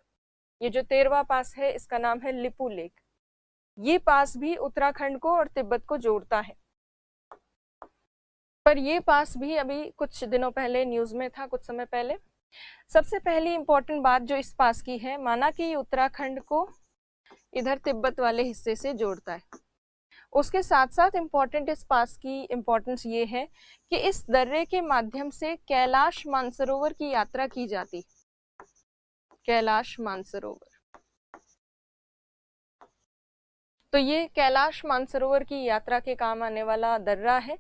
ये जो 13वां पास है इसका नाम है लिपू लेक। ये पास भी उत्तराखंड को और तिब्बत को जोड़ता है। पर ये पास भी अभी कुछ दिनों पहले न्यूज में था, कुछ समय पहले। सबसे पहली इंपॉर्टेंट बात जो इस पास की है, माना कि उत्तराखंड को इधर तिब्बत वाले हिस्से से जोड़ता है। उसके साथ साथ इम्पोर्टेंट इस पास की इम्पोर्टेंस ये है कि इस दर्रे के माध्यम से कैलाश मानसरोवर की यात्रा की जाती। कैलाश मानसरोवर, तो ये कैलाश मानसरोवर की यात्रा के काम आने वाला दर्रा है।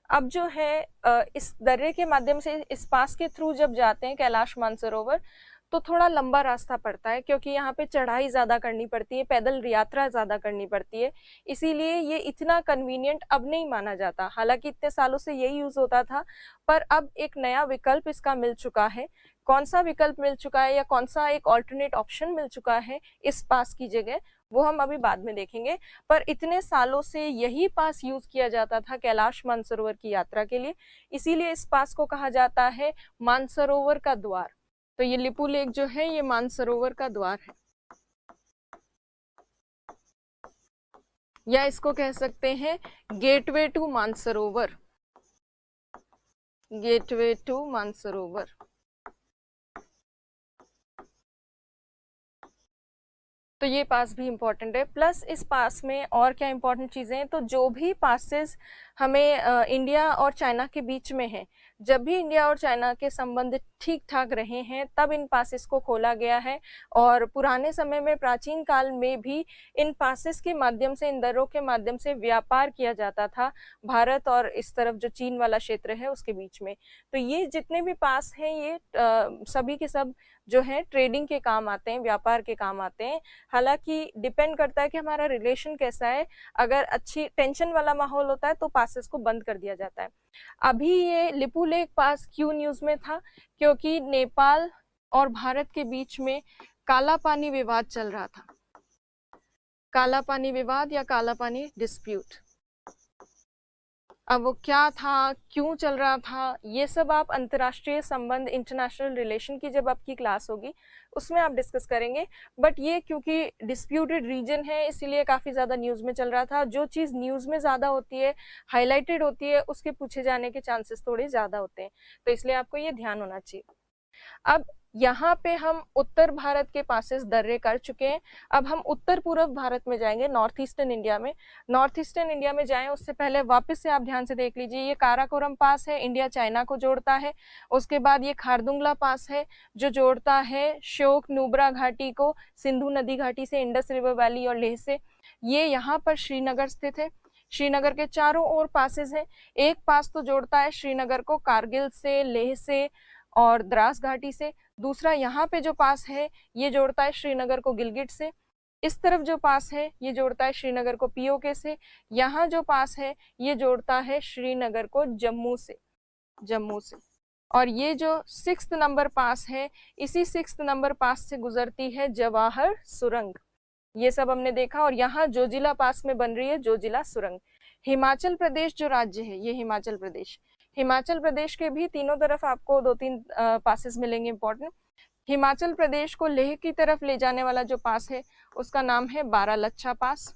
अब जो है इस दर्रे के माध्यम से इस पास के थ्रू जब जाते हैं कैलाश मानसरोवर, तो थोड़ा लंबा रास्ता पड़ता है, क्योंकि यहाँ पे चढ़ाई ज्यादा करनी पड़ती है, पैदल यात्रा ज्यादा करनी पड़ती है, इसीलिए ये इतना कन्वीनियंट अब नहीं माना जाता। हालांकि इतने सालों से यही यूज होता था, पर अब एक नया विकल्प इसका मिल चुका है। कौन सा विकल्प मिल चुका है या कौन सा एक ऑल्टरनेट ऑप्शन मिल चुका है इस पास की जगह, वो हम अभी बाद में देखेंगे। पर इतने सालों से यही पास यूज किया जाता था कैलाश मानसरोवर की यात्रा के लिए, इसीलिए इस पास को कहा जाता है मानसरोवर का द्वार। तो ये लिपू लेक जो है ये मानसरोवर का द्वार है, या इसको कह सकते हैं gateway to Mansarovar. Gateway to Mansarovar. तो ये पास भी इम्पोर्टेंट है। प्लस इस पास में और क्या इम्पोर्टेंट चीज़ें हैं, तो जो भी पासेस हमें इंडिया और चाइना के बीच में है, जब भी इंडिया और चाइना के संबंध ठीक ठाक रहे हैं तब इन पासेस को खोला गया है। और पुराने समय में, प्राचीन काल में भी इन पासेस के माध्यम से, इन दर्रों के माध्यम से व्यापार किया जाता था भारत और इस तरफ जो चीन वाला क्षेत्र है उसके बीच में। तो ये जितने भी पास हैं ये सभी के सब जो है ट्रेडिंग के काम आते हैं, व्यापार के काम आते हैं। हालांकि डिपेंड करता है कि हमारा रिलेशन कैसा है। अगर अच्छी टेंशन वाला माहौल होता है तो पासेस को बंद कर दिया जाता है। अभी ये लिपू लेक पास क्यों न्यूज में था, क्योंकि नेपाल और भारत के बीच में काला पानी विवाद चल रहा था। काला पानी विवाद या काला पानी डिस्प्यूट। अब वो क्या था, क्यों चल रहा था, ये सब आप अंतर्राष्ट्रीय संबंध, इंटरनेशनल रिलेशन की जब आपकी क्लास होगी उसमें आप डिस्कस करेंगे। बट ये क्योंकि डिस्प्यूटेड रीजन है इसीलिए काफी ज्यादा न्यूज में चल रहा था। जो चीज न्यूज में ज्यादा होती है, हाईलाइटेड होती है, उसके पूछे जाने के चांसेस थोड़े ज्यादा होते हैं, तो इसलिए आपको ये ध्यान होना चाहिए। अब यहाँ पे हम उत्तर भारत के पासेस दर्रे कर चुके हैं। अब हम उत्तर पूर्व भारत में जाएंगे, नॉर्थ ईस्टर्न इंडिया में। नॉर्थ ईस्टर्न इंडिया में जाएं उससे पहले वापस से आप ध्यान से देख लीजिए, ये काराकोरम पास है, इंडिया चाइना को जोड़ता है। उसके बाद ये खारदुंगला पास है जो जोड़ता है श्योक नुब्रा घाटी को सिंधु नदी घाटी से, इंडस रिवर वैली और लेह से। ये यहाँ पर श्रीनगर स्थित है। श्रीनगर के चारों ओर पासेस हैं। एक पास तो जोड़ता है श्रीनगर को कारगिल से, लेह से और द्रास घाटी से। दूसरा यहाँ पे जो पास है ये जोड़ता है श्रीनगर को गिलगिट से। इस तरफ जो पास है ये जोड़ता है श्रीनगर को पीओके से। यहाँ जो पास है ये जोड़ता है श्रीनगर को जम्मू से, जम्मू से। और ये जो 6th नंबर पास है, इसी 6th नंबर पास से गुजरती है जवाहर सुरंग। ये सब हमने देखा। और यहाँ जोजिला पास में बन रही है जोजिला सुरंग। हिमाचल प्रदेश जो राज्य है, ये हिमाचल प्रदेश, हिमाचल प्रदेश के भी तीनों तरफ आपको 2-3 पासेस मिलेंगे इंपॉर्टेंट। हिमाचल प्रदेश को लेह की तरफ ले जाने वाला जो पास है उसका नाम है बारालच्छा पास।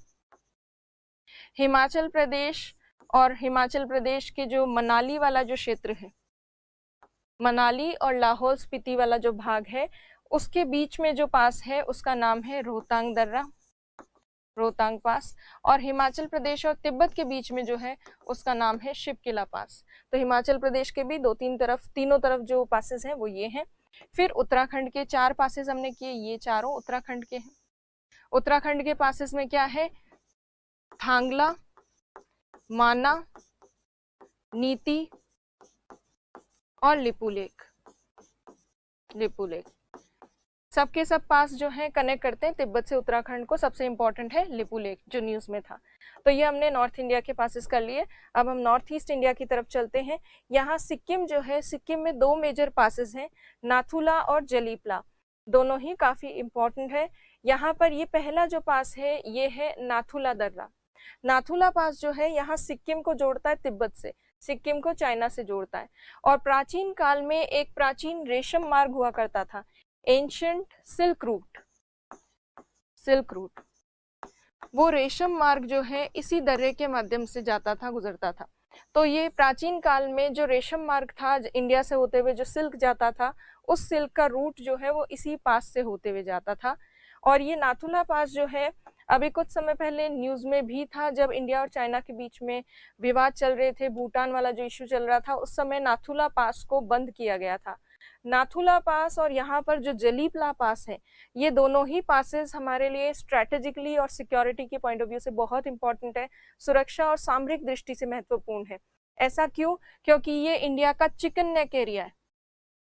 हिमाचल प्रदेश और हिमाचल प्रदेश के जो मनाली वाला जो क्षेत्र है, मनाली और लाहौल स्पीति वाला जो भाग है, उसके बीच में जो पास है उसका नाम है रोहतांग दर्रा, रोहतांग पास। और हिमाचल प्रदेश और तिब्बत के बीच में जो है उसका नाम है शिवकिला पास। तो हिमाचल प्रदेश के भी 2-3 तरफ, तीनों तरफ जो पासेस हैं वो ये हैं। फिर उत्तराखंड के 4 पासेस हमने किए, ये चारों उत्तराखंड के हैं। उत्तराखंड के पासेस में क्या है, थांगला, माना, नीति, और लिपू लेक। लिपू लेक सबके सब पास जो है कनेक्ट करते हैं तिब्बत से उत्तराखंड को। सबसे इंपॉर्टेंट है लिपू लेक जो न्यूज में था। तो ये हमने नॉर्थ इंडिया के पासेस कर लिए। अब हम नॉर्थ ईस्ट इंडिया की तरफ चलते हैं। यहाँ सिक्किम जो है, सिक्किम में दो मेजर पासेस हैं, नाथुला और जलीपला। दोनों ही काफी इंपॉर्टेंट है। यहाँ पर ये पहला जो पास है ये है नाथुला दर्रा। नाथुला पास जो है यहाँ सिक्किम को जोड़ता है तिब्बत से, सिक्किम को चाइना से जोड़ता है। और प्राचीन काल में एक प्राचीन रेशम मार्ग हुआ करता था, ancient silk route. Silk route, वो रेशम मार्ग जो है इसी दर्रे के माध्यम से जाता था, गुजरता था। तो ये प्राचीन काल में जो रेशम मार्ग था इंडिया से होते हुए जो सिल्क जाता था, उस सिल्क का रूट जो है वो इसी पास से होते हुए जाता था। और ये नाथुला पास जो है अभी कुछ समय पहले न्यूज में भी था, जब इंडिया और चाइना के बीच में विवाद चल रहे थे, भूटान वाला जो इश्यू चल रहा था, उस समय नाथुला पास को बंद किया गया था। नाथुला पास और यहाँ पर जो जलीपला पास है, ये दोनों ही पासेस हमारे लिए स्ट्रेटेजिकली और सिक्योरिटी के पॉइंट ऑफ व्यू से बहुत इंपॉर्टेंट है, सुरक्षा और सामरिक दृष्टि से महत्वपूर्ण है। ऐसा क्यों? क्योंकि ये इंडिया का चिकन नेक एरिया है,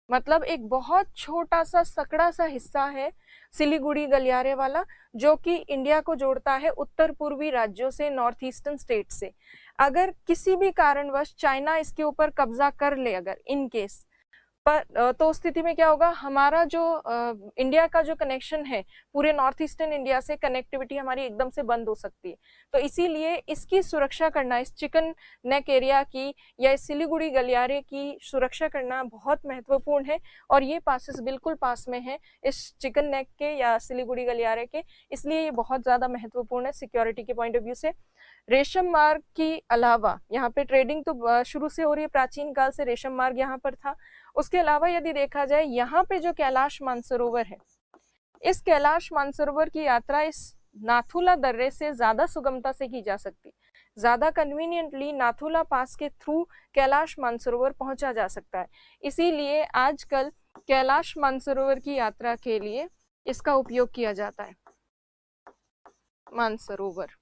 मतलब एक बहुत छोटा सा सकड़ा सा हिस्सा है सिलीगुड़ी गलियारे वाला, जो कि इंडिया को जोड़ता है उत्तर पूर्वी राज्यों से, नॉर्थ ईस्टर्न स्टेट से। अगर किसी भी कारणवश चाइना इसके ऊपर कब्जा कर ले, अगर इन केस पर, तो उस स्थिति में क्या होगा, हमारा जो इंडिया का जो कनेक्शन है पूरे नॉर्थ ईस्टर्न इंडिया से, कनेक्टिविटी हमारी एकदम से बंद हो सकती है। तो इसीलिए इसकी सुरक्षा करना, इस चिकन नेक एरिया की या इस सिलीगुड़ी गलियारे की सुरक्षा करना बहुत महत्वपूर्ण है। और ये पासेस बिल्कुल पास में है इस चिकन नेक के या सिलीगुड़ी गलियारे के, इसलिए ये बहुत ज्यादा महत्वपूर्ण है सिक्योरिटी के पॉइंट ऑफ व्यू से। रेशम मार्ग की अलावा यहाँ पे ट्रेडिंग तो शुरू से हो रही है, प्राचीन काल से रेशम मार्ग यहाँ पर था। उसके अलावा यदि देखा जाए, यहाँ पे जो कैलाश मानसरोवर है, इस कैलाश मानसरोवर की यात्रा इस नाथुला दर्रे से ज्यादा सुगमता से की जा सकती, ज्यादा कन्वीनियंटली नाथुला पास के थ्रू कैलाश मानसरोवर पहुंचा जा सकता है। इसीलिए आजकल कैलाश मानसरोवर की यात्रा के लिए इसका उपयोग किया जाता है, मानसरोवर।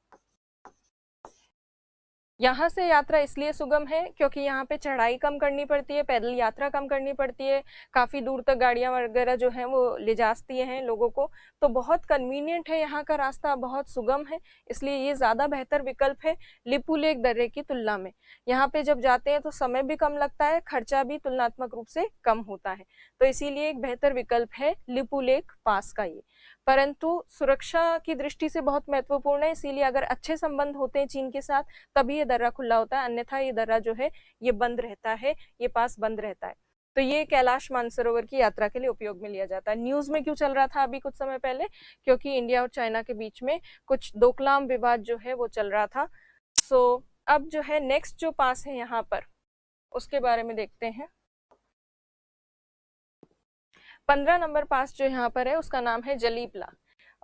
यहाँ से यात्रा इसलिए सुगम है क्योंकि यहाँ पे चढ़ाई कम करनी पड़ती है, पैदल यात्रा कम करनी पड़ती है, काफी दूर तक गाड़ियां वगैरह जो हैं वो ले जाती हैं लोगों को, तो बहुत कन्वीनियंट है, यहाँ का रास्ता बहुत सुगम है, इसलिए ये ज्यादा बेहतर विकल्प है लिपू लेक दर्रे की तुलना में। यहाँ पे जब जाते हैं तो समय भी कम लगता है, खर्चा भी तुलनात्मक रूप से कम होता है, तो इसीलिए एक बेहतर विकल्प है लिपू लेक पास का ये। परंतु सुरक्षा की दृष्टि से बहुत महत्वपूर्ण है, इसीलिए अगर अच्छे संबंध होते हैं चीन के साथ तभी ये दर्रा खुला होता है, अन्यथा ये दर्रा जो है ये बंद रहता है, ये पास बंद रहता है। तो ये कैलाश मानसरोवर की यात्रा के लिए उपयोग में लिया जाता है। न्यूज में क्यों चल रहा था अभी कुछ समय पहले? क्योंकि इंडिया और चाइना के बीच में कुछ डोकलाम विवाद जो है वो चल रहा था। सो अब जो है नेक्स्ट जो पास है यहाँ पर, उसके बारे में देखते हैं। 15 नंबर पास जो यहाँ पर है उसका नाम है जलीपला।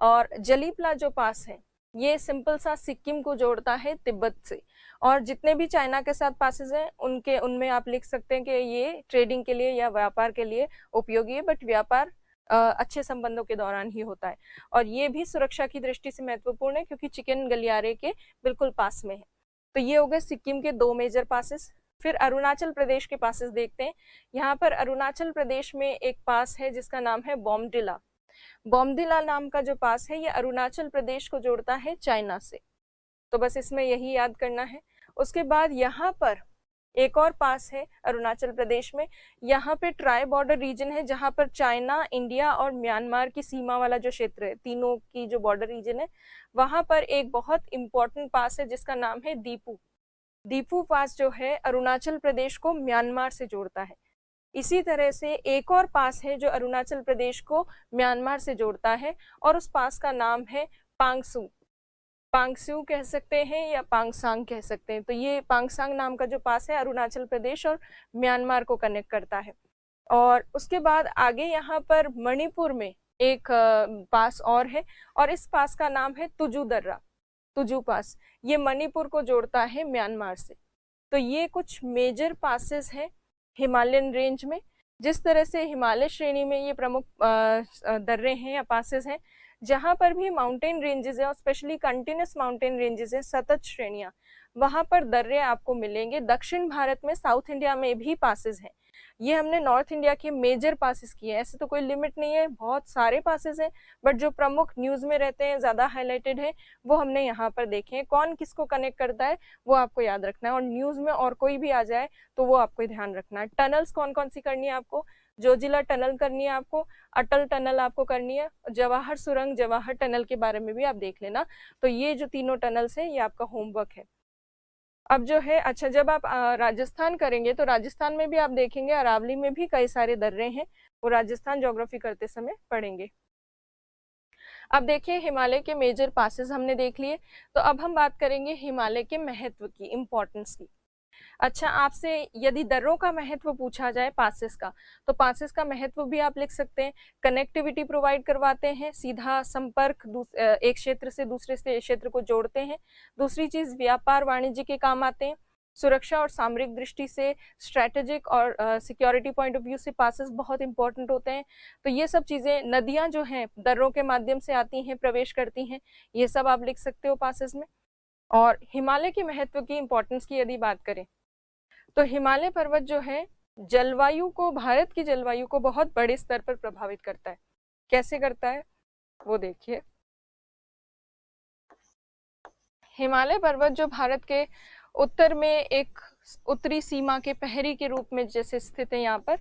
और जलीपला जो पास है ये सिंपल सा सिक्किम को जोड़ता है तिब्बत से। और जितने भी चाइना के साथ पासेस हैं उनमें आप लिख सकते हैं कि ये ट्रेडिंग के लिए या व्यापार के लिए उपयोगी है, बट व्यापार अच्छे संबंधों के दौरान ही होता है। और ये भी सुरक्षा की दृष्टि से महत्वपूर्ण है क्योंकि चिकन गलियारे के बिल्कुल पास में है। तो ये हो गए सिक्किम के दो मेजर पासेस। फिर अरुणाचल प्रदेश के पासेस देखते हैं। यहाँ पर अरुणाचल प्रदेश में एक पास है जिसका नाम है बॉमडिला। बॉमडिला नाम का जो पास है ये अरुणाचल प्रदेश को जोड़ता है चाइना से, तो बस इसमें यही याद करना है। उसके बाद यहाँ पर एक और पास है अरुणाचल प्रदेश में, यहाँ पे ट्राई बॉर्डर रीजन है जहाँ पर चाइना, इंडिया और म्यांमार की सीमा वाला जो क्षेत्र है, तीनों की जो बॉर्डर रीजन है, वहां पर एक बहुत इंपॉर्टेंट पास है जिसका नाम है दीपू। दीपू पास जो है अरुणाचल प्रदेश को म्यांमार से जोड़ता है। इसी तरह से एक और पास है जो अरुणाचल प्रदेश को म्यांमार से जोड़ता है और उस पास का नाम है पांगसू। पांगसू कह सकते हैं या पांगसांग कह सकते हैं। तो ये पांगसांग नाम का जो पास है अरुणाचल प्रदेश और म्यांमार को कनेक्ट करता है। और उसके बाद आगे यहाँ पर मणिपुर में एक पास और है और इस पास का नाम है तुजू दर्रा, तुजू पास। ये मणिपुर को जोड़ता है म्यांमार से। तो ये कुछ मेजर पासेस हैं हिमालयन रेंज में। जिस तरह से हिमालय श्रेणी में ये प्रमुख दर्रे हैं या पासेस हैं, जहां पर भी माउंटेन रेंजेस है और स्पेशली कंटिन्यूस माउंटेन रेंजेस है, सतत श्रेणियां, वहां पर दर्रे आपको मिलेंगे। दक्षिण भारत में, साउथ इंडिया में भी पासेस हैं, ये हमने नॉर्थ इंडिया के मेजर पासेस किए हैं, ऐसे तो कोई लिमिट नहीं है, बहुत सारे पासेस हैं, बट जो प्रमुख न्यूज में रहते हैं, ज्यादा हाईलाइटेड है, वो हमने यहाँ पर देखे हैं। कौन किसको कनेक्ट करता है वो आपको याद रखना है, और न्यूज में और कोई भी आ जाए तो वो आपको ध्यान रखना है। टनल्स कौन कौन सी करनी है आपको, जोजिला टनल करनी है आपको, अटल टनल आपको करनी है, जवाहर सुरंग, जवाहर टनल के बारे में भी आप देख लेना। तो ये जो तीनों टनल्स हैं ये आपका होमवर्क है। अब जो है, अच्छा, जब आप राजस्थान करेंगे तो राजस्थान में भी आप देखेंगे अरावली में भी कई सारे दर्रे हैं, वो राजस्थान ज्योग्राफी करते समय पढ़ेंगे। अब देखिए हिमालय के मेजर पासेस हमने देख लिए, तो अब हम बात करेंगे हिमालय के महत्व की, इम्पोर्टेंस की। अच्छा, आपसे यदि दर्रों का महत्व पूछा जाए पासेस का, तो पासेस का महत्व भी आप लिख सकते हैं। कनेक्टिविटी प्रोवाइड करवाते हैं, सीधा संपर्क एक क्षेत्र से दूसरे से क्षेत्र को जोड़ते हैं। दूसरी चीज, व्यापार वाणिज्य के काम आते हैं। सुरक्षा और सामरिक दृष्टि से, स्ट्रेटेजिक और सिक्योरिटी पॉइंट ऑफ व्यू से पासेस बहुत इंपॉर्टेंट होते हैं। तो ये सब चीजें, नदियां जो हैं दर्रों के माध्यम से आती हैं, प्रवेश करती हैं, ये सब आप लिख सकते हो पासेस में। और हिमालय के महत्व की, इंपॉर्टेंस की यदि बात करें, तो हिमालय पर्वत जो है जलवायु को, भारत की जलवायु को बहुत बड़े स्तर पर प्रभावित करता है। कैसे करता है वो देखिए। हिमालय पर्वत जो भारत के उत्तर में एक उत्तरी सीमा के पहरी के रूप में जैसे स्थित है यहाँ पर,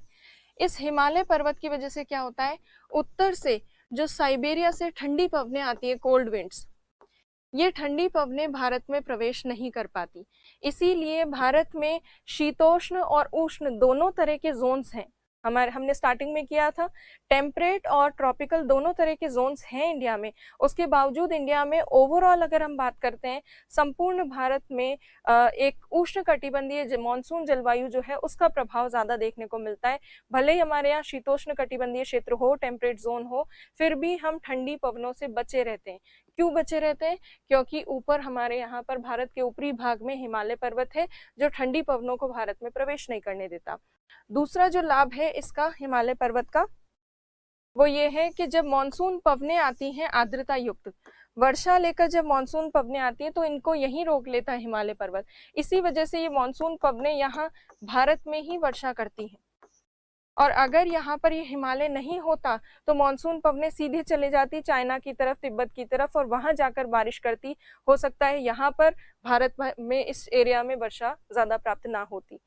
इस हिमालय पर्वत की वजह से क्या होता है, उत्तर से जो साइबेरिया से ठंडी पवनें आती है, कोल्ड विंड्स, ये ठंडी पवनें भारत में प्रवेश नहीं कर पाती। इसीलिए भारत में शीतोष्ण और उष्ण दोनों तरह के जोन्स हैं। हमने स्टार्टिंग में किया था, टेम्परेट और ट्रॉपिकल दोनों तरह के जोन्स हैं इंडिया में। उसके बावजूद इंडिया में ओवरऑल अगर हम बात करते हैं, संपूर्ण भारत में एक उष्ण कटिबंधीय मानसून जलवायु जो है उसका प्रभाव ज्यादा देखने को मिलता है। भले ही हमारे यहाँ शीतोष्ण कटिबंधीय क्षेत्र हो, टेम्परेट जोन हो, फिर भी हम ठंडी पवनों से बचे रहते हैं। क्यों बचे रहते हैं? क्योंकि ऊपर हमारे यहाँ पर भारत के ऊपरी भाग में हिमालय पर्वत है जो ठंडी पवनों को भारत में प्रवेश नहीं करने देता। दूसरा जो लाभ है इसका हिमालय पर्वत का, वो ये है कि जब मानसून पवनें आती हैं आर्द्रता युक्त, वर्षा लेकर जब मानसून पवनें आती हैं तो इनको यहीं रोक लेता है हिमालय पर्वत। इसी वजह से ये मानसून पवनें यहाँ भारत में ही वर्षा करती हैं। और अगर यहाँ पर ये हिमालय नहीं होता तो मानसून पवनें सीधे चले जाती चाइना की तरफ, तिब्बत की तरफ, और वहां जाकर बारिश करती। हो सकता है यहाँ पर भारत में इस एरिया में वर्षा ज्यादा प्राप्त ना होती।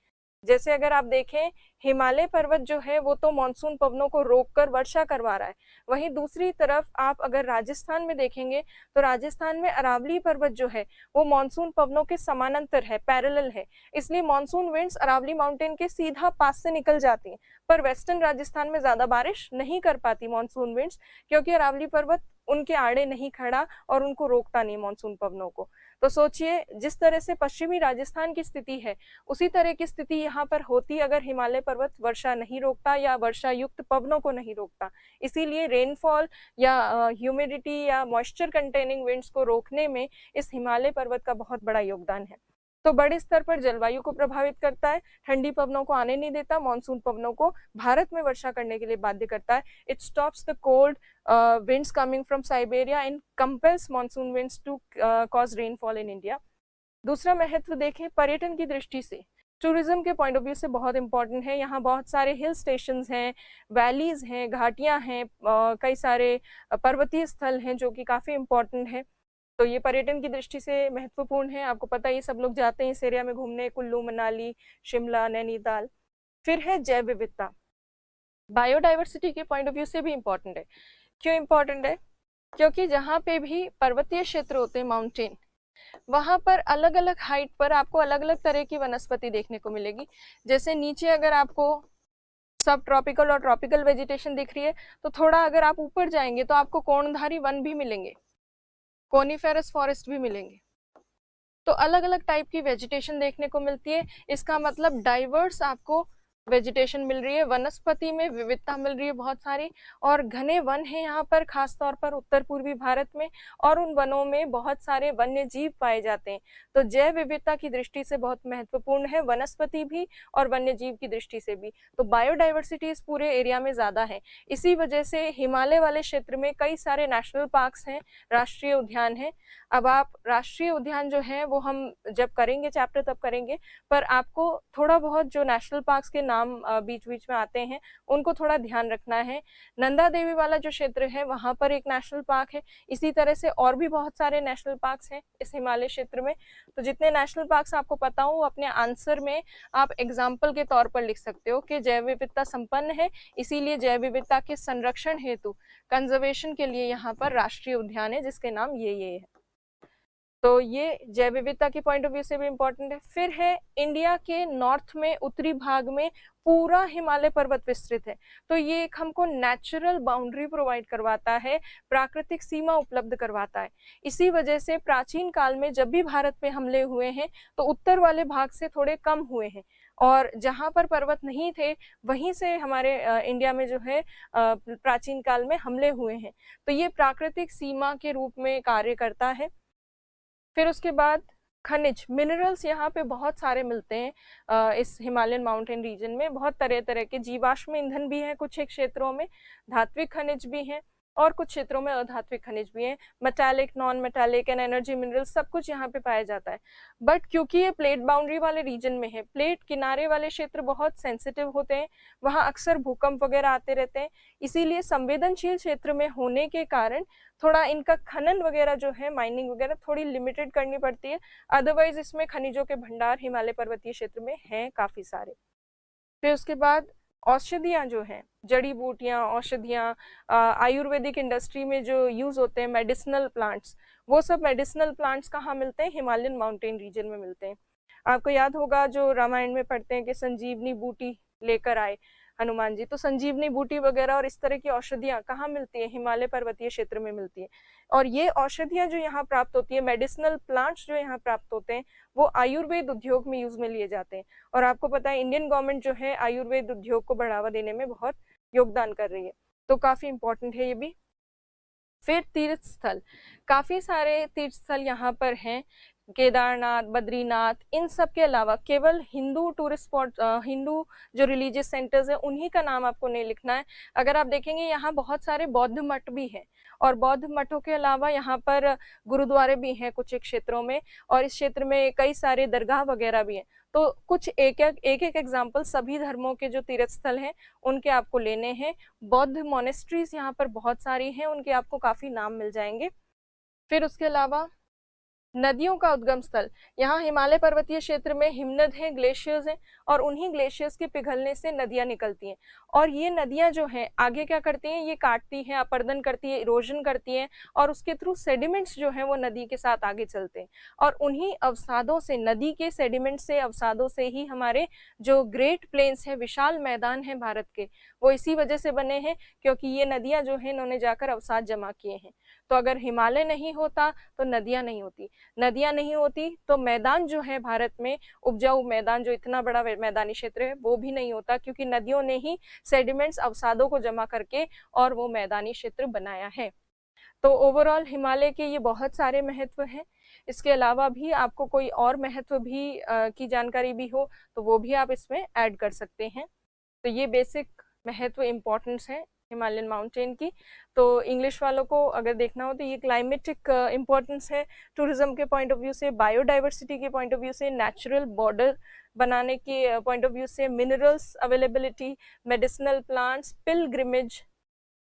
जैसे अगर आप देखें, हिमालय पर्वत जो है वो तो मानसून पवनों को रोककर वर्षा करवा रहा है, वहीं दूसरी तरफ आप अगर राजस्थान में देखेंगे तो राजस्थान में अरावली पर्वत जो है वो मानसून पवनों के समानांतर है, पैरेलल है। इसलिए मानसून विंड्स अरावली माउंटेन के सीधा पास से निकल जाती हैं, पर वेस्टर्न राजस्थान में ज्यादा बारिश नहीं कर पाती मानसून विंड्स, क्योंकि अरावली पर्वत उनके आड़े नहीं खड़ा और उनको रोकता नहीं मानसून पवनों को। तो सोचिए, जिस तरह से पश्चिमी राजस्थान की स्थिति है उसी तरह की स्थिति यहाँ पर होती अगर हिमालय पर्वत वर्षा नहीं रोकता या वर्षा युक्त पवनों को नहीं रोकता। इसीलिए रेनफॉल या ह्यूमिडिटी या मॉइस्चर कंटेनिंग विंड्स को रोकने में इस हिमालय पर्वत का बहुत बड़ा योगदान है। तो बड़े स्तर पर जलवायु को प्रभावित करता है, ठंडी पवनों को आने नहीं देता, मानसून पवनों को भारत में वर्षा करने के लिए बाध्य करता है। It stops the cold winds coming from Siberia and compels monsoon winds to cause rainfall in India. दूसरा महत्व देखें पर्यटन की दृष्टि से, टूरिज्म के पॉइंट ऑफ व्यू से बहुत इंपॉर्टेंट है। यहाँ बहुत सारे हिल स्टेशंस हैं, वैलीज हैं, घाटियां हैं, कई सारे पर्वतीय स्थल हैं जो कि काफी इंपॉर्टेंट है। तो ये पर्यटन की दृष्टि से महत्वपूर्ण है। आपको पता है ये सब लोग जाते हैं इस एरिया में घूमने, कुल्लू मनाली, शिमला, नैनीताल। फिर है जैव विविधता, बायोडाइवर्सिटी के पॉइंट ऑफ व्यू से भी इंपॉर्टेंट है। क्यों इंपॉर्टेंट है? क्योंकि जहाँ पे भी पर्वतीय क्षेत्र होते हैं, माउंटेन, वहां पर अलग अलग हाइट पर आपको अलग अलग तरह की वनस्पति देखने को मिलेगी। जैसे नीचे अगर आपको सब ट्रॉपिकल और ट्रॉपिकल वेजिटेशन दिख रही है, तो थोड़ा अगर आप ऊपर जाएंगे तो आपको कोणधारी वन भी मिलेंगे, कोनिफेरस फॉरेस्ट भी मिलेंगे। तो अलग अलग टाइप की वेजिटेशन देखने को मिलती है। इसका मतलब डाइवर्स आपको वेजिटेशन मिल रही है, वनस्पति में विविधता मिल रही है बहुत सारी, और घने वन है यहाँ पर, खास तौर पर उत्तर पूर्वी भारत में, और उन वनों में बहुत सारे वन्य जीव पाए जाते हैं। तो जैव विविधता की दृष्टि से बहुत महत्वपूर्ण है, वनस्पति भी और वन्य जीव की दृष्टि से भी। तो बायोडाइवर्सिटी इस पूरे एरिया में ज्यादा है। इसी वजह से हिमालय वाले क्षेत्र में कई सारे नेशनल पार्क्स हैं, राष्ट्रीय उद्यान है। अब आप राष्ट्रीय उद्यान जो है वो हम जब करेंगे चैप्टर तब करेंगे, पर आपको थोड़ा बहुत जो नेशनल पार्क्स के नाम बीच बीच में आते हैं, उनको थोड़ा ध्यान रखना है। नंदा देवी वाला जो क्षेत्र है वहां पर एक नेशनल पार्क है। इसी तरह से और भी बहुत सारे नेशनल पार्क्स हैं इस हिमालय क्षेत्र में। तो जितने नेशनल पार्क्स आपको पता हो अपने आंसर में आप एग्जाम्पल के तौर पर लिख सकते हो कि जैव विविधता संपन्न है, इसीलिए जैव विविधता के संरक्षण हेतु, कंजर्वेशन के लिए यहाँ पर राष्ट्रीय उद्यान है जिसके नाम ये है। तो ये जैव विविधता के पॉइंट ऑफ व्यू से भी इम्पोर्टेंट है। फिर है इंडिया के नॉर्थ में, उत्तरी भाग में पूरा हिमालय पर्वत विस्तृत है, तो ये एक हमको नेचुरल बाउंड्री प्रोवाइड करवाता है, प्राकृतिक सीमा उपलब्ध करवाता है। इसी वजह से प्राचीन काल में जब भी भारत पे हमले हुए हैं तो उत्तर वाले भाग से थोड़े कम हुए हैं, और जहां पर पर्वत नहीं थे वहीं से हमारे इंडिया में जो है प्राचीन काल में हमले हुए हैं। तो ये प्राकृतिक सीमा के रूप में कार्य करता है। फिर उसके बाद खनिज, मिनरल्स यहाँ पे बहुत सारे मिलते हैं इस हिमालयन माउंटेन रीजन में। बहुत तरह तरह के जीवाश्म ईंधन भी हैं कुछ एक क्षेत्रों में, धात्विक खनिज भी हैं, और कुछ क्षेत्रों में अधात्विक खनिज भी हैं। Metallic, non metallic and energy minerals सब कुछ यहाँ पे पाया जाता है। बट क्योंकि ये प्लेट बाउंड्री वाले रीजन में है, प्लेट किनारे वाले क्षेत्र बहुत सेंसिटिव होते हैं, वहाँ अक्सर भूकंप वगैरह आते रहते हैं, इसीलिए संवेदनशील क्षेत्र में होने के कारण थोड़ा इनका खनन वगैरह जो है, माइनिंग वगैरह थोड़ी लिमिटेड करनी पड़ती है। अदरवाइज इसमें खनिजों के भंडार हिमालय पर्वतीय क्षेत्र में हैं काफी सारे। फिर उसके बाद औषधियाँ जो हैं, जड़ी बूटियाँ, औषधियाँ, आयुर्वेदिक इंडस्ट्री में जो यूज होते हैं मेडिसिनल प्लांट्स, वो सब मेडिसिनल प्लांट्स कहाँ मिलते हैं? हिमालयन माउंटेन रीजन में मिलते हैं। आपको याद होगा जो रामायण में पढ़ते हैं कि संजीवनी बूटी लेकर आए हनुमान जी, तो संजीवनी बूटी वगैरह और इस तरह की औषधियाँ कहाँ मिलती है? हिमालय पर्वतीय क्षेत्र में मिलती है। और ये औषधियाँ जो यहाँ प्राप्त होती है, मेडिसिनल प्लांट्स जो यहाँ प्राप्त होते हैं, वो आयुर्वेद उद्योग में यूज में लिए जाते हैं। और आपको पता है इंडियन गवर्नमेंट जो है आयुर्वेद उद्योग को बढ़ावा देने में बहुत योगदान कर रही है, तो काफी इंपॉर्टेंट है ये भी। फिर तीर्थ स्थल, काफी सारे तीर्थ स्थल यहाँ पर हैं, केदारनाथ, बद्रीनाथ, इन सब के अलावा केवल हिंदू टूरिस्ट स्पॉट, हिंदू जो रिलीजियस सेंटर्स है उन्हीं का नाम आपको नहीं लिखना है। अगर आप देखेंगे यहाँ बहुत सारे बौद्ध मठ भी हैं, और बौद्ध मठों के अलावा यहाँ पर गुरुद्वारे भी हैं कुछ एक क्षेत्रों में, और इस क्षेत्र में कई सारे दरगाह वगैरह भी हैं। तो कुछ एक एक एग्जाम्पल सभी धर्मों के जो तीर्थ स्थल हैं उनके आपको लेने हैं। बौद्ध मोनेस्ट्रीज यहाँ पर बहुत सारी हैं, उनके आपको काफी नाम मिल जाएंगे। फिर उसके अलावा नदियों का उद्गम स्थल, यहाँ हिमालय पर्वतीय क्षेत्र में हिमनद है, ग्लेशियर्स हैं, और उन्हीं ग्लेशियर्स के पिघलने से नदियां निकलती हैं। और ये नदियां जो हैं आगे क्या करती हैं? ये काटती हैं, अपर्दन करती है, इरोजन करती हैं, और उसके थ्रू सेडिमेंट्स जो हैं वो नदी के साथ आगे चलते हैं। और उन्हीं अवसादों से, नदी के सेडिमेंट से, अवसादों से ही हमारे जो ग्रेट प्लेन्स है, विशाल मैदान है भारत के, वो इसी वजह से बने हैं क्योंकि ये नदियां जो है इन्होंने जाकर अवसाद जमा किए हैं। तो अगर हिमालय नहीं होता तो नदियां नहीं होती, नदियां नहीं होती तो मैदान जो है भारत में, उपजाऊ मैदान, जो इतना बड़ा मैदानी क्षेत्र है, वो भी नहीं होता, क्योंकि नदियों ने ही सेडिमेंट्स, अवसादों को जमा करके और वो मैदानी क्षेत्र बनाया है। तो ओवरऑल हिमालय के ये बहुत सारे महत्व हैं। इसके अलावा भी आपको कोई और महत्व भी की जानकारी भी हो तो वो भी आप इसमें ऐड कर सकते हैं। तो ये बेसिक महत्व, इम्पोर्टेंस है हिमालयन माउंटेन की। तो इंग्लिश वालों को अगर देखना हो तो ये क्लाइमेटिक इम्पोर्टेंस है, टूरिज्म के पॉइंट ऑफ व्यू से, बायोडाइवर्सिटी के पॉइंट ऑफ व्यू से, नेचुरल बॉर्डर बनाने के पॉइंट ऑफ व्यू से, minerals availability, medicinal plants, pilgrimage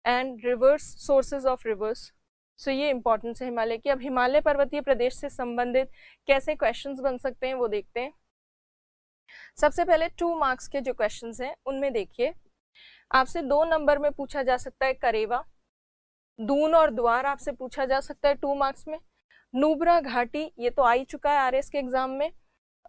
and rivers, sources of rivers. So ये इंपॉर्टेंस है हिमालय की। अब हिमालय पर्वतीय प्रदेश से संबंधित कैसे क्वेश्चंस बन सकते हैं वो देखते हैं। सबसे पहले 2 मार्क्स के जो क्वेश्चंस हैं उनमें देखिए, आपसे 2 नंबर में पूछा जा सकता है करेवा, दून और द्वार आपसे पूछा जा सकता है 2 मार्क्स में। नुब्रा घाटी, ये तो आ ही चुका है आरएस के एग्जाम में।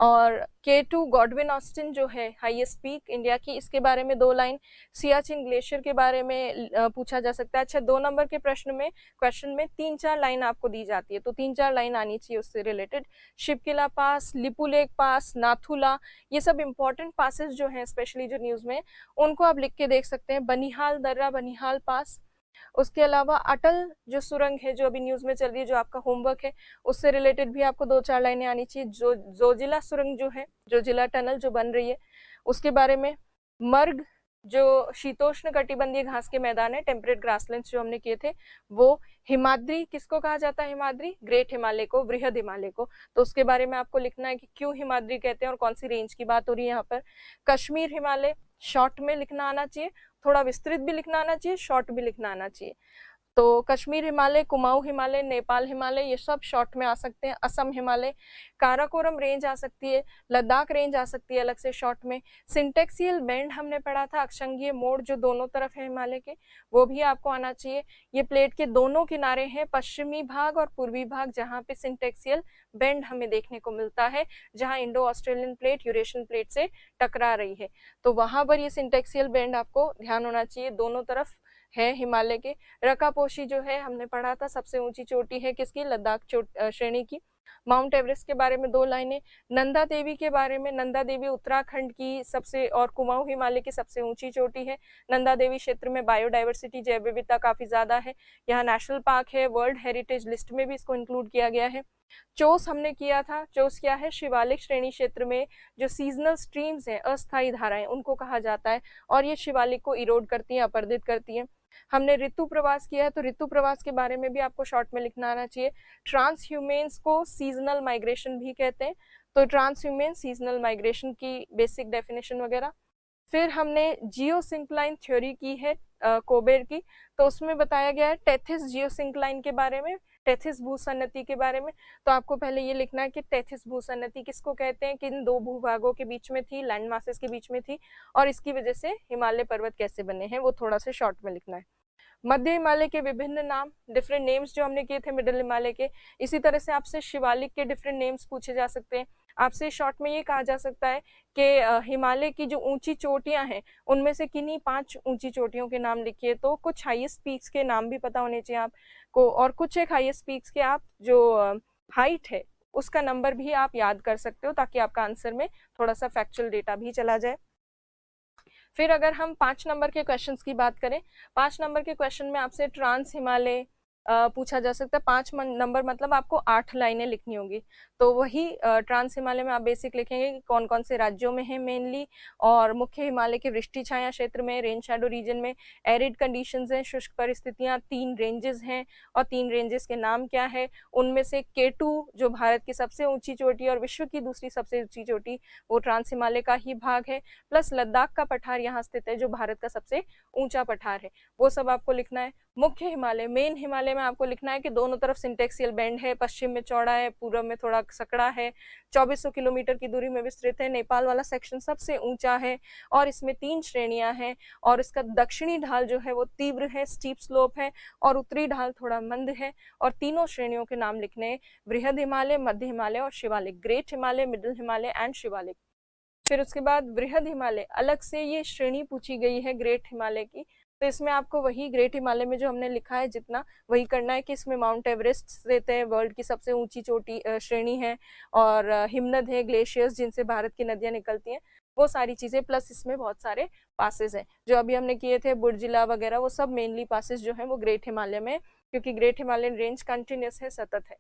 और K2 गॉडविन ऑस्टिन जो है हाईएस्ट पीक इंडिया की, इसके बारे में 2 लाइन। सियाचिन ग्लेशियर के बारे में पूछा जा सकता है। अच्छा, 2 नंबर के प्रश्न में, क्वेश्चन में 3-4 लाइन आपको दी जाती है, तो 3-4 लाइन आनी चाहिए उससे रिलेटेड। शिवकिला पास, लिपुलेक पास, नाथुला, ये सब इंपॉर्टेंट पासेस जो हैं स्पेशली जो न्यूज में, उनको आप लिख के देख सकते हैं। बनिहाल दर्रा, बनिहाल पास। उसके अलावा अटल जो सुरंग है जो अभी न्यूज में चल रही है, जो आपका होमवर्क है, उससे रिलेटेड भी आपको 2-4 लाइनें आनी चाहिए। जोजिला सुरंग जो है, जोजिला टनल जो बन रही है, उसके बारे में। मर्ग जो शीतोष्ण कटिबंधीय घास के मैदान है, टेम्परेट ग्रासलैंड्स जो हमने किए थे, वो हिमाद्री किसको कहा जाता है? हिमाद्री, ग्रेट हिमालय को, बृहद हिमालय को। तो उसके बारे में आपको लिखना है कि क्यों हिमाद्री कहते हैं और कौन सी रेंज की बात हो रही है यहाँ पर। कश्मीर हिमालय शॉर्ट में लिखना आना चाहिए, थोड़ा विस्तृत भी लिखना आना चाहिए, शॉर्ट भी लिखना आना चाहिए। तो कश्मीर हिमालय, कुमाऊं हिमालय, नेपाल हिमालय, ये सब शॉर्ट में आ सकते हैं। असम हिमालय, काराकोरम रेंज आ सकती है, लद्दाख रेंज आ सकती है अलग से शॉर्ट में। सिंटेक्सियल बेंड हमने पढ़ा था, अक्षंगीय मोड़ जो दोनों तरफ है हिमालय के, वो भी आपको आना चाहिए। ये प्लेट के दोनों किनारे हैं, पश्चिमी भाग और पूर्वी भाग, जहाँ पे सिंटेक्सियल बेंड हमें देखने को मिलता है, जहाँ Indo Australian plate Eurasian plate से टकरा रही है। तो वहां पर ये सिंटेक्सियल बेंड आपको ध्यान होना चाहिए, दोनों तरफ है हिमालय के। रकापोशी जो है हमने पढ़ा था, सबसे ऊंची चोटी है किसकी? लद्दाख श्रेणी की। माउंट एवरेस्ट के बारे में 2 लाइनें। नंदा देवी के बारे में, नंदा देवी उत्तराखंड की सबसे और कुमाऊं हिमालय की सबसे ऊंची चोटी है। नंदा देवी क्षेत्र में बायोडाइवर्सिटी, जैव विविधता काफी ज्यादा है, यहाँ नेशनल पार्क है, वर्ल्ड हेरिटेज लिस्ट में भी इसको इंक्लूड किया गया है। चोस हमने किया था, चोस क्या है? शिवालिक श्रेणी क्षेत्र में जो सीजनल स्ट्रीम्स हैं, अस्थायी धाराएं, उनको कहा जाता है, और ये शिवालिक को इरोड करती हैं, अपरदित करती हैं। हमने ऋतु प्रवास किया है, तो ऋतु प्रवास के बारे में भी आपको शॉर्ट में लिखना आना चाहिए। ट्रांसह्यूमेंस को सीजनल माइग्रेशन भी कहते हैं, तो ट्रांसह्यूमेन सीजनल माइग्रेशन की बेसिक डेफिनेशन वगैरह। फिर हमने जियोसिंक्लाइन थ्योरी की है कोबेर की, तो उसमें बताया गया है टेथिस जियोसिंक्लाइन के बारे में, टेथिस भूसन्नति के बारे में। तो आपको पहले ये लिखना है कि टेथिस भूसन्नति किसको कहते हैं, किन 2 भूभागों के बीच में थी, लैंड मासेस के बीच में थी, और इसकी वजह से हिमालय पर्वत कैसे बने हैं, वो थोड़ा सा शॉर्ट में लिखना है। मध्य हिमालय के विभिन्न नाम, डिफरेंट नेम्स जो हमने किए थे मिडिल हिमालय के। इसी तरह से आपसे शिवालिक के डिफरेंट नेम्स पूछे जा सकते हैं। आपसे शॉर्ट में ये कहा जा सकता है कि हिमालय की जो ऊंची चोटियां हैं, उनमें से किन्हीं 5 ऊंची चोटियों के नाम लिखिए। तो कुछ हाईएस्ट पीक्स के नाम भी पता होने चाहिए आपको, और कुछ एक हाईएस्ट पीक्स के आप जो हाइट है उसका नंबर भी आप याद कर सकते हो, ताकि आपका आंसर में थोड़ा सा फैक्चुअल डेटा भी चला जाए। फिर अगर हम 5 नंबर के क्वेश्चंस की बात करें, 5 नंबर के क्वेश्चन में आपसे ट्रांस हिमालय पूछा जा सकता है। 5 नंबर मतलब आपको 8 लाइनें लिखनी होंगी। तो वही ट्रांस हिमालय में आप बेसिक लिखेंगे कि कौन कौन से राज्यों में है मेनली, और मुख्य हिमालय के वृष्टि छाया क्षेत्र में, रेन शैडो रीजन में, एरिड कंडीशंस हैं, शुष्क परिस्थितियां, 3 रेंजेस हैं, और 3 रेंजेस के नाम क्या है। उनमें से K2 जो भारत की सबसे ऊंची चोटी और विश्व की दूसरी सबसे ऊंची चोटी, वो ट्रांस हिमालय का ही भाग है, प्लस लद्दाख का पठार यहाँ स्थित है जो भारत का सबसे ऊंचा पठार है, वो सब आपको लिखना है। मुख्य हिमालय, मेन हिमालय में आपको लिखना है कि दोनों तरफ सिंटेक्सियल बेंड है, पश्चिम में चौड़ा है, पूर्व में थोड़ा सकड़ा है, 2400 किलोमीटर की दूरी में विस्तृत है, नेपाल वाला सेक्शन सबसे ऊंचा है, और इसमें 3 श्रेणियां हैं, और इसका दक्षिणी ढाल जो है वो तीव्र है, स्टीप स्लोप है, और उत्तरी ढाल थोड़ा मंद है। और तीनों श्रेणियों के नाम लिखने, बृहद हिमालय, मध्य हिमालय और Shivalik, great Himalaya, middle Himalaya and Shivalik. फिर उसके बाद बृहद हिमालय, अलग से ये श्रेणी पूछी गई है ग्रेट हिमालय की, तो इसमें आपको वही ग्रेट हिमालय में जो हमने लिखा है जितना वही करना है कि इसमें माउंट एवरेस्ट स्थित है, वर्ल्ड की सबसे ऊंची चोटी श्रेणी है, और हिमनद है, ग्लेशियर्स जिनसे भारत की नदियां निकलती हैं, वो सारी चीजें, प्लस इसमें बहुत सारे पासेस हैं जो अभी हमने किए थे, बुर्जिला वगैरह, वो सब मेनली पासेस जो है वो ग्रेट हिमालय में, क्योंकि ग्रेट हिमालयन रेंज कंटिन्यूस है, सतत है।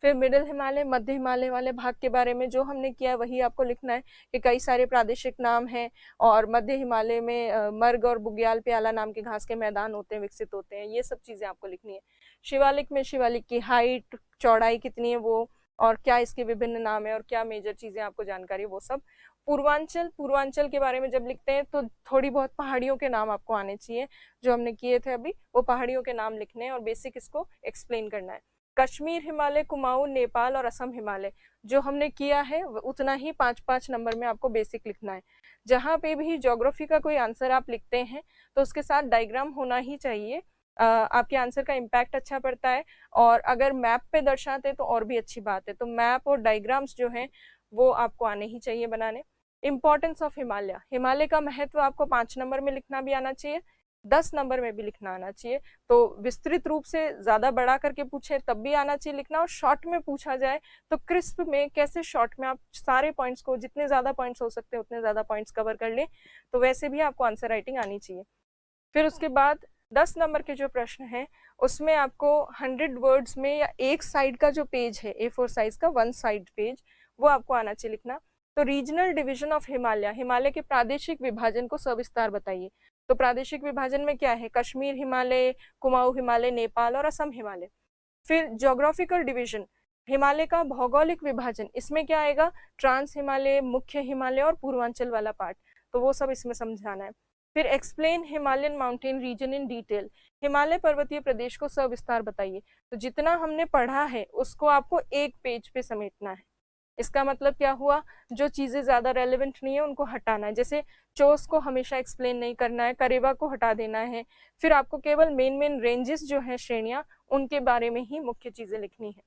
फिर मिडिल हिमालय, मध्य हिमालय वाले भाग के बारे में जो हमने किया वही आपको लिखना है कि कई सारे प्रादेशिक नाम हैं, और मध्य हिमालय में मर्ग और बुग्याल प्याला नाम के घास के मैदान होते हैं, विकसित होते हैं, ये सब चीजें आपको लिखनी है। शिवालिक में शिवालिक की हाइट, चौड़ाई कितनी है वो, और क्या इसके विभिन्न नाम है, और क्या मेजर चीजें आपको जानकारी, वो सब। पूर्वांचल, पूर्वांचल के बारे में जब लिखते हैं तो थोड़ी बहुत पहाड़ियों के नाम आपको आने चाहिए, जो हमने किए थे अभी, वो पहाड़ियों के नाम लिखने हैं और बेसिक इसको एक्सप्लेन करना है। कश्मीर हिमालय, कुमाऊं, नेपाल और असम हिमालय जो हमने किया है उतना ही 5-5 नंबर में आपको बेसिक लिखना है। जहां पे भी ज्योग्राफी का कोई आंसर आप लिखते हैं तो उसके साथ डायग्राम होना ही चाहिए, आपके आंसर का इम्पैक्ट अच्छा पड़ता है, और अगर मैप पे दर्शाते हैं तो और भी अच्छी बात है। तो मैप और डायग्राम्स जो हैं वो आपको आने ही चाहिए बनाने। इंपॉर्टेंस ऑफ हिमालय, हिमालय का महत्व आपको 5 नंबर में लिखना भी आना चाहिए, 10 नंबर में भी लिखना आना चाहिए। तो विस्तृत रूप से ज्यादा बड़ा करके पूछे तब भी आना चाहिए लिखना, और शॉर्ट में पूछा जाए तो क्रिस्प में कैसे शॉर्ट में आप सारे पॉइंट्स को, जितने ज्यादा पॉइंट्स हो सकते हैं उतने ज्यादा पॉइंट्स कवर कर लें, तो वैसे भी आपको आंसर राइटिंग आनी चाहिए। फिर उसके बाद 10 नंबर के जो प्रश्न हैं उसमें आपको 100 वर्ड्स में, या एक साइड का जो पेज है A4 साइज का, 1 साइड पेज, वो आपको आना चाहिए लिखना। तो regional division of Himalaya, Himalaya के प्रादेशिक विभाजन को सविस्तार बताइए। तो प्रादेशिक विभाजन में क्या है, कश्मीर हिमालय, कुमाऊं हिमालय, नेपाल और असम हिमालय। फिर ज्योग्राफिकल डिवीजन, हिमालय का भौगोलिक विभाजन, इसमें क्या आएगा, ट्रांस हिमालय, मुख्य हिमालय और पूर्वांचल वाला पार्ट, तो वो सब इसमें समझाना है। फिर explain Himalayan mountain reason in detail, Himalaya पर्वतीय प्रदेश को सविस्तार बताइए। तो जितना हमने पढ़ा है उसको आपको एक पेज पे समेटना है। इसका मतलब क्या हुआ, जो चीजें ज्यादा रेलेवेंट नहीं है उनको हटाना है, जैसे चोस को हमेशा एक्सप्लेन नहीं करना है, करेवा को हटा देना है। फिर आपको केवल मेन मेन रेंजेस जो है, श्रेणियां, उनके बारे में ही मुख्य चीजें लिखनी है।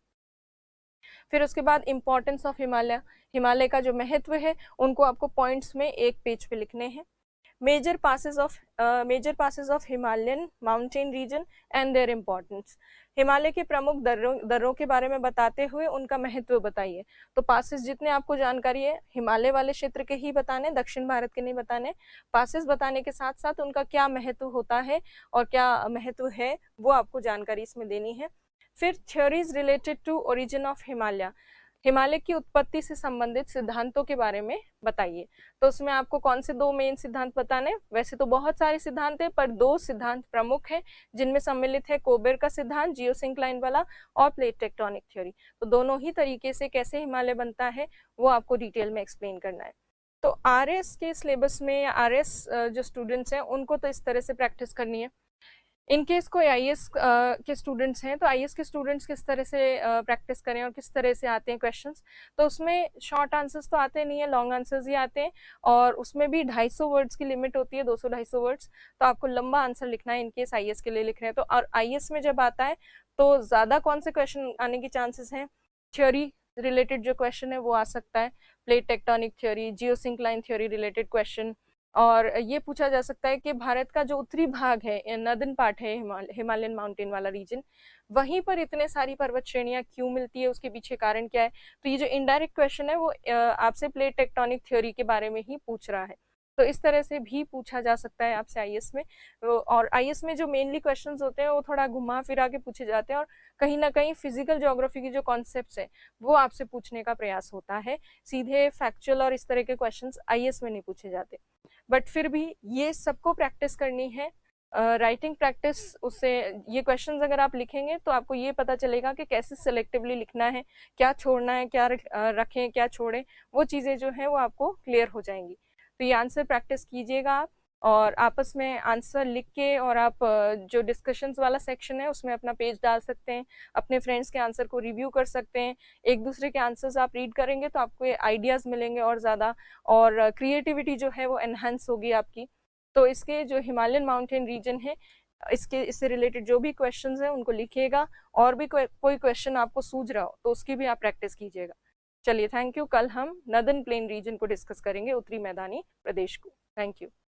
फिर उसके बाद इंपॉर्टेंस ऑफ हिमालय, हिमालय का जो महत्व है उनको आपको पॉइंट्स में एक पेज पे लिखने हैं। Major passes of Himalayan mountain region and their importance, Himalaya के प्रमुख दर्रों के बारे में बताते हुए उनका महत्व बताइए। तो पासेस जितने आपको जानकारी है हिमालय वाले क्षेत्र के ही बताने, दक्षिण भारत के नहीं बताने। पासेस बताने के साथ साथ उनका क्या महत्व होता है और क्या महत्व है वो आपको जानकारी इसमें देनी है। फिर theories related to origin of Himalaya, Himalaya की उत्पत्ति से संबंधित सिद्धांतों के बारे में बताइए। तो उसमें आपको कौन से दो मेन सिद्धांत बताने, वैसे तो बहुत सारे सिद्धांत है पर दो सिद्धांत प्रमुख है जिनमें सम्मिलित है कोबेर का सिद्धांत जियोसिंक्लाइन वाला और प्लेट टेक्टोनिक थ्योरी। तो दोनों ही तरीके से कैसे हिमालय बनता है वो आपको डिटेल में एक्सप्लेन करना है। तो आरएस के सिलेबस में या आरएस जो स्टूडेंट्स हैं उनको तो इस तरह से प्रैक्टिस करनी है। इन केस कोई आईएएस के स्टूडेंट्स हैं तो आईएएस के स्टूडेंट्स किस तरह से प्रैक्टिस करें और किस तरह से आते हैं क्वेश्चंस, तो उसमें शॉर्ट आंसर्स तो आते नहीं है, लॉन्ग आंसर्स ही आते हैं और उसमें भी 250 वर्ड्स की लिमिट होती है, 200-250 वर्ड्स। तो आपको लंबा आंसर लिखना है इन केस आईएएस के लिए लिख रहे हैं तो। और आईएएस में जब आता है तो ज्यादा कौन से क्वेश्चन आने की चांसेस हैं, थ्योरी रिलेटेड जो क्वेश्चन है वो आ सकता है, plate tectonic theory, geosyncline theory related question. और ये पूछा जा सकता है कि भारत का जो उत्तरी भाग है, नदन पार्ट है, हिमालयन माउंटेन वाला रीजन, वहीं पर इतने सारी पर्वत श्रेणियां क्यों मिलती है, उसके पीछे कारण क्या है। तो ये जो इनडायरेक्ट क्वेश्चन है वो आपसे प्लेट टेक्टोनिक थ्योरी के बारे में ही पूछ रहा है। तो इस तरह से भी पूछा जा सकता है आपसे आईएएस में। और आईएएस में जो मेनली क्वेश्चंस होते हैं वो थोड़ा घुमा फिरा के पूछे जाते हैं और कहीं ना कहीं फिजिकल ज्योग्राफी की जो कॉन्सेप्ट्स है वो आपसे पूछने का प्रयास होता है, सीधे फैक्चुअल और इस तरह के क्वेश्चंस आईएएस में नहीं पूछे जाते। बट फिर भी ये सबको प्रैक्टिस करनी है, राइटिंग प्रैक्टिस, उससे ये क्वेश्चंस अगर आप लिखेंगे तो आपको ये पता चलेगा कि कैसे सिलेक्टिवली लिखना है, क्या छोड़ना है, क्या रखें, क्या छोड़ें, वो चीज़ें जो है वो आपको क्लियर हो जाएंगी। तो ये आंसर प्रैक्टिस कीजिएगा आप, और आपस में आंसर लिख के और आप जो डिस्कशंस वाला सेक्शन है उसमें अपना पेज डाल सकते हैं, अपने फ्रेंड्स के आंसर को रिव्यू कर सकते हैं, एक दूसरे के आंसर्स आप रीड करेंगे तो आपको आइडियाज़ मिलेंगे और ज़्यादा, और क्रिएटिविटी जो है वो एनहांस होगी आपकी। तो इसके जो हिमालयन माउंटेन रीजन है इससे रिलेटेड जो भी क्वेश्चंस हैं उनको लिखिएगा, और भी कोई क्वेश्चन आपको सूझ रहा हो तो उसकी भी आप प्रैक्टिस कीजिएगा। चलिए, थैंक यू। कल हम नदन प्लेन रीजन को डिस्कस करेंगे, उत्तरी मैदानी प्रदेश को। Thank you.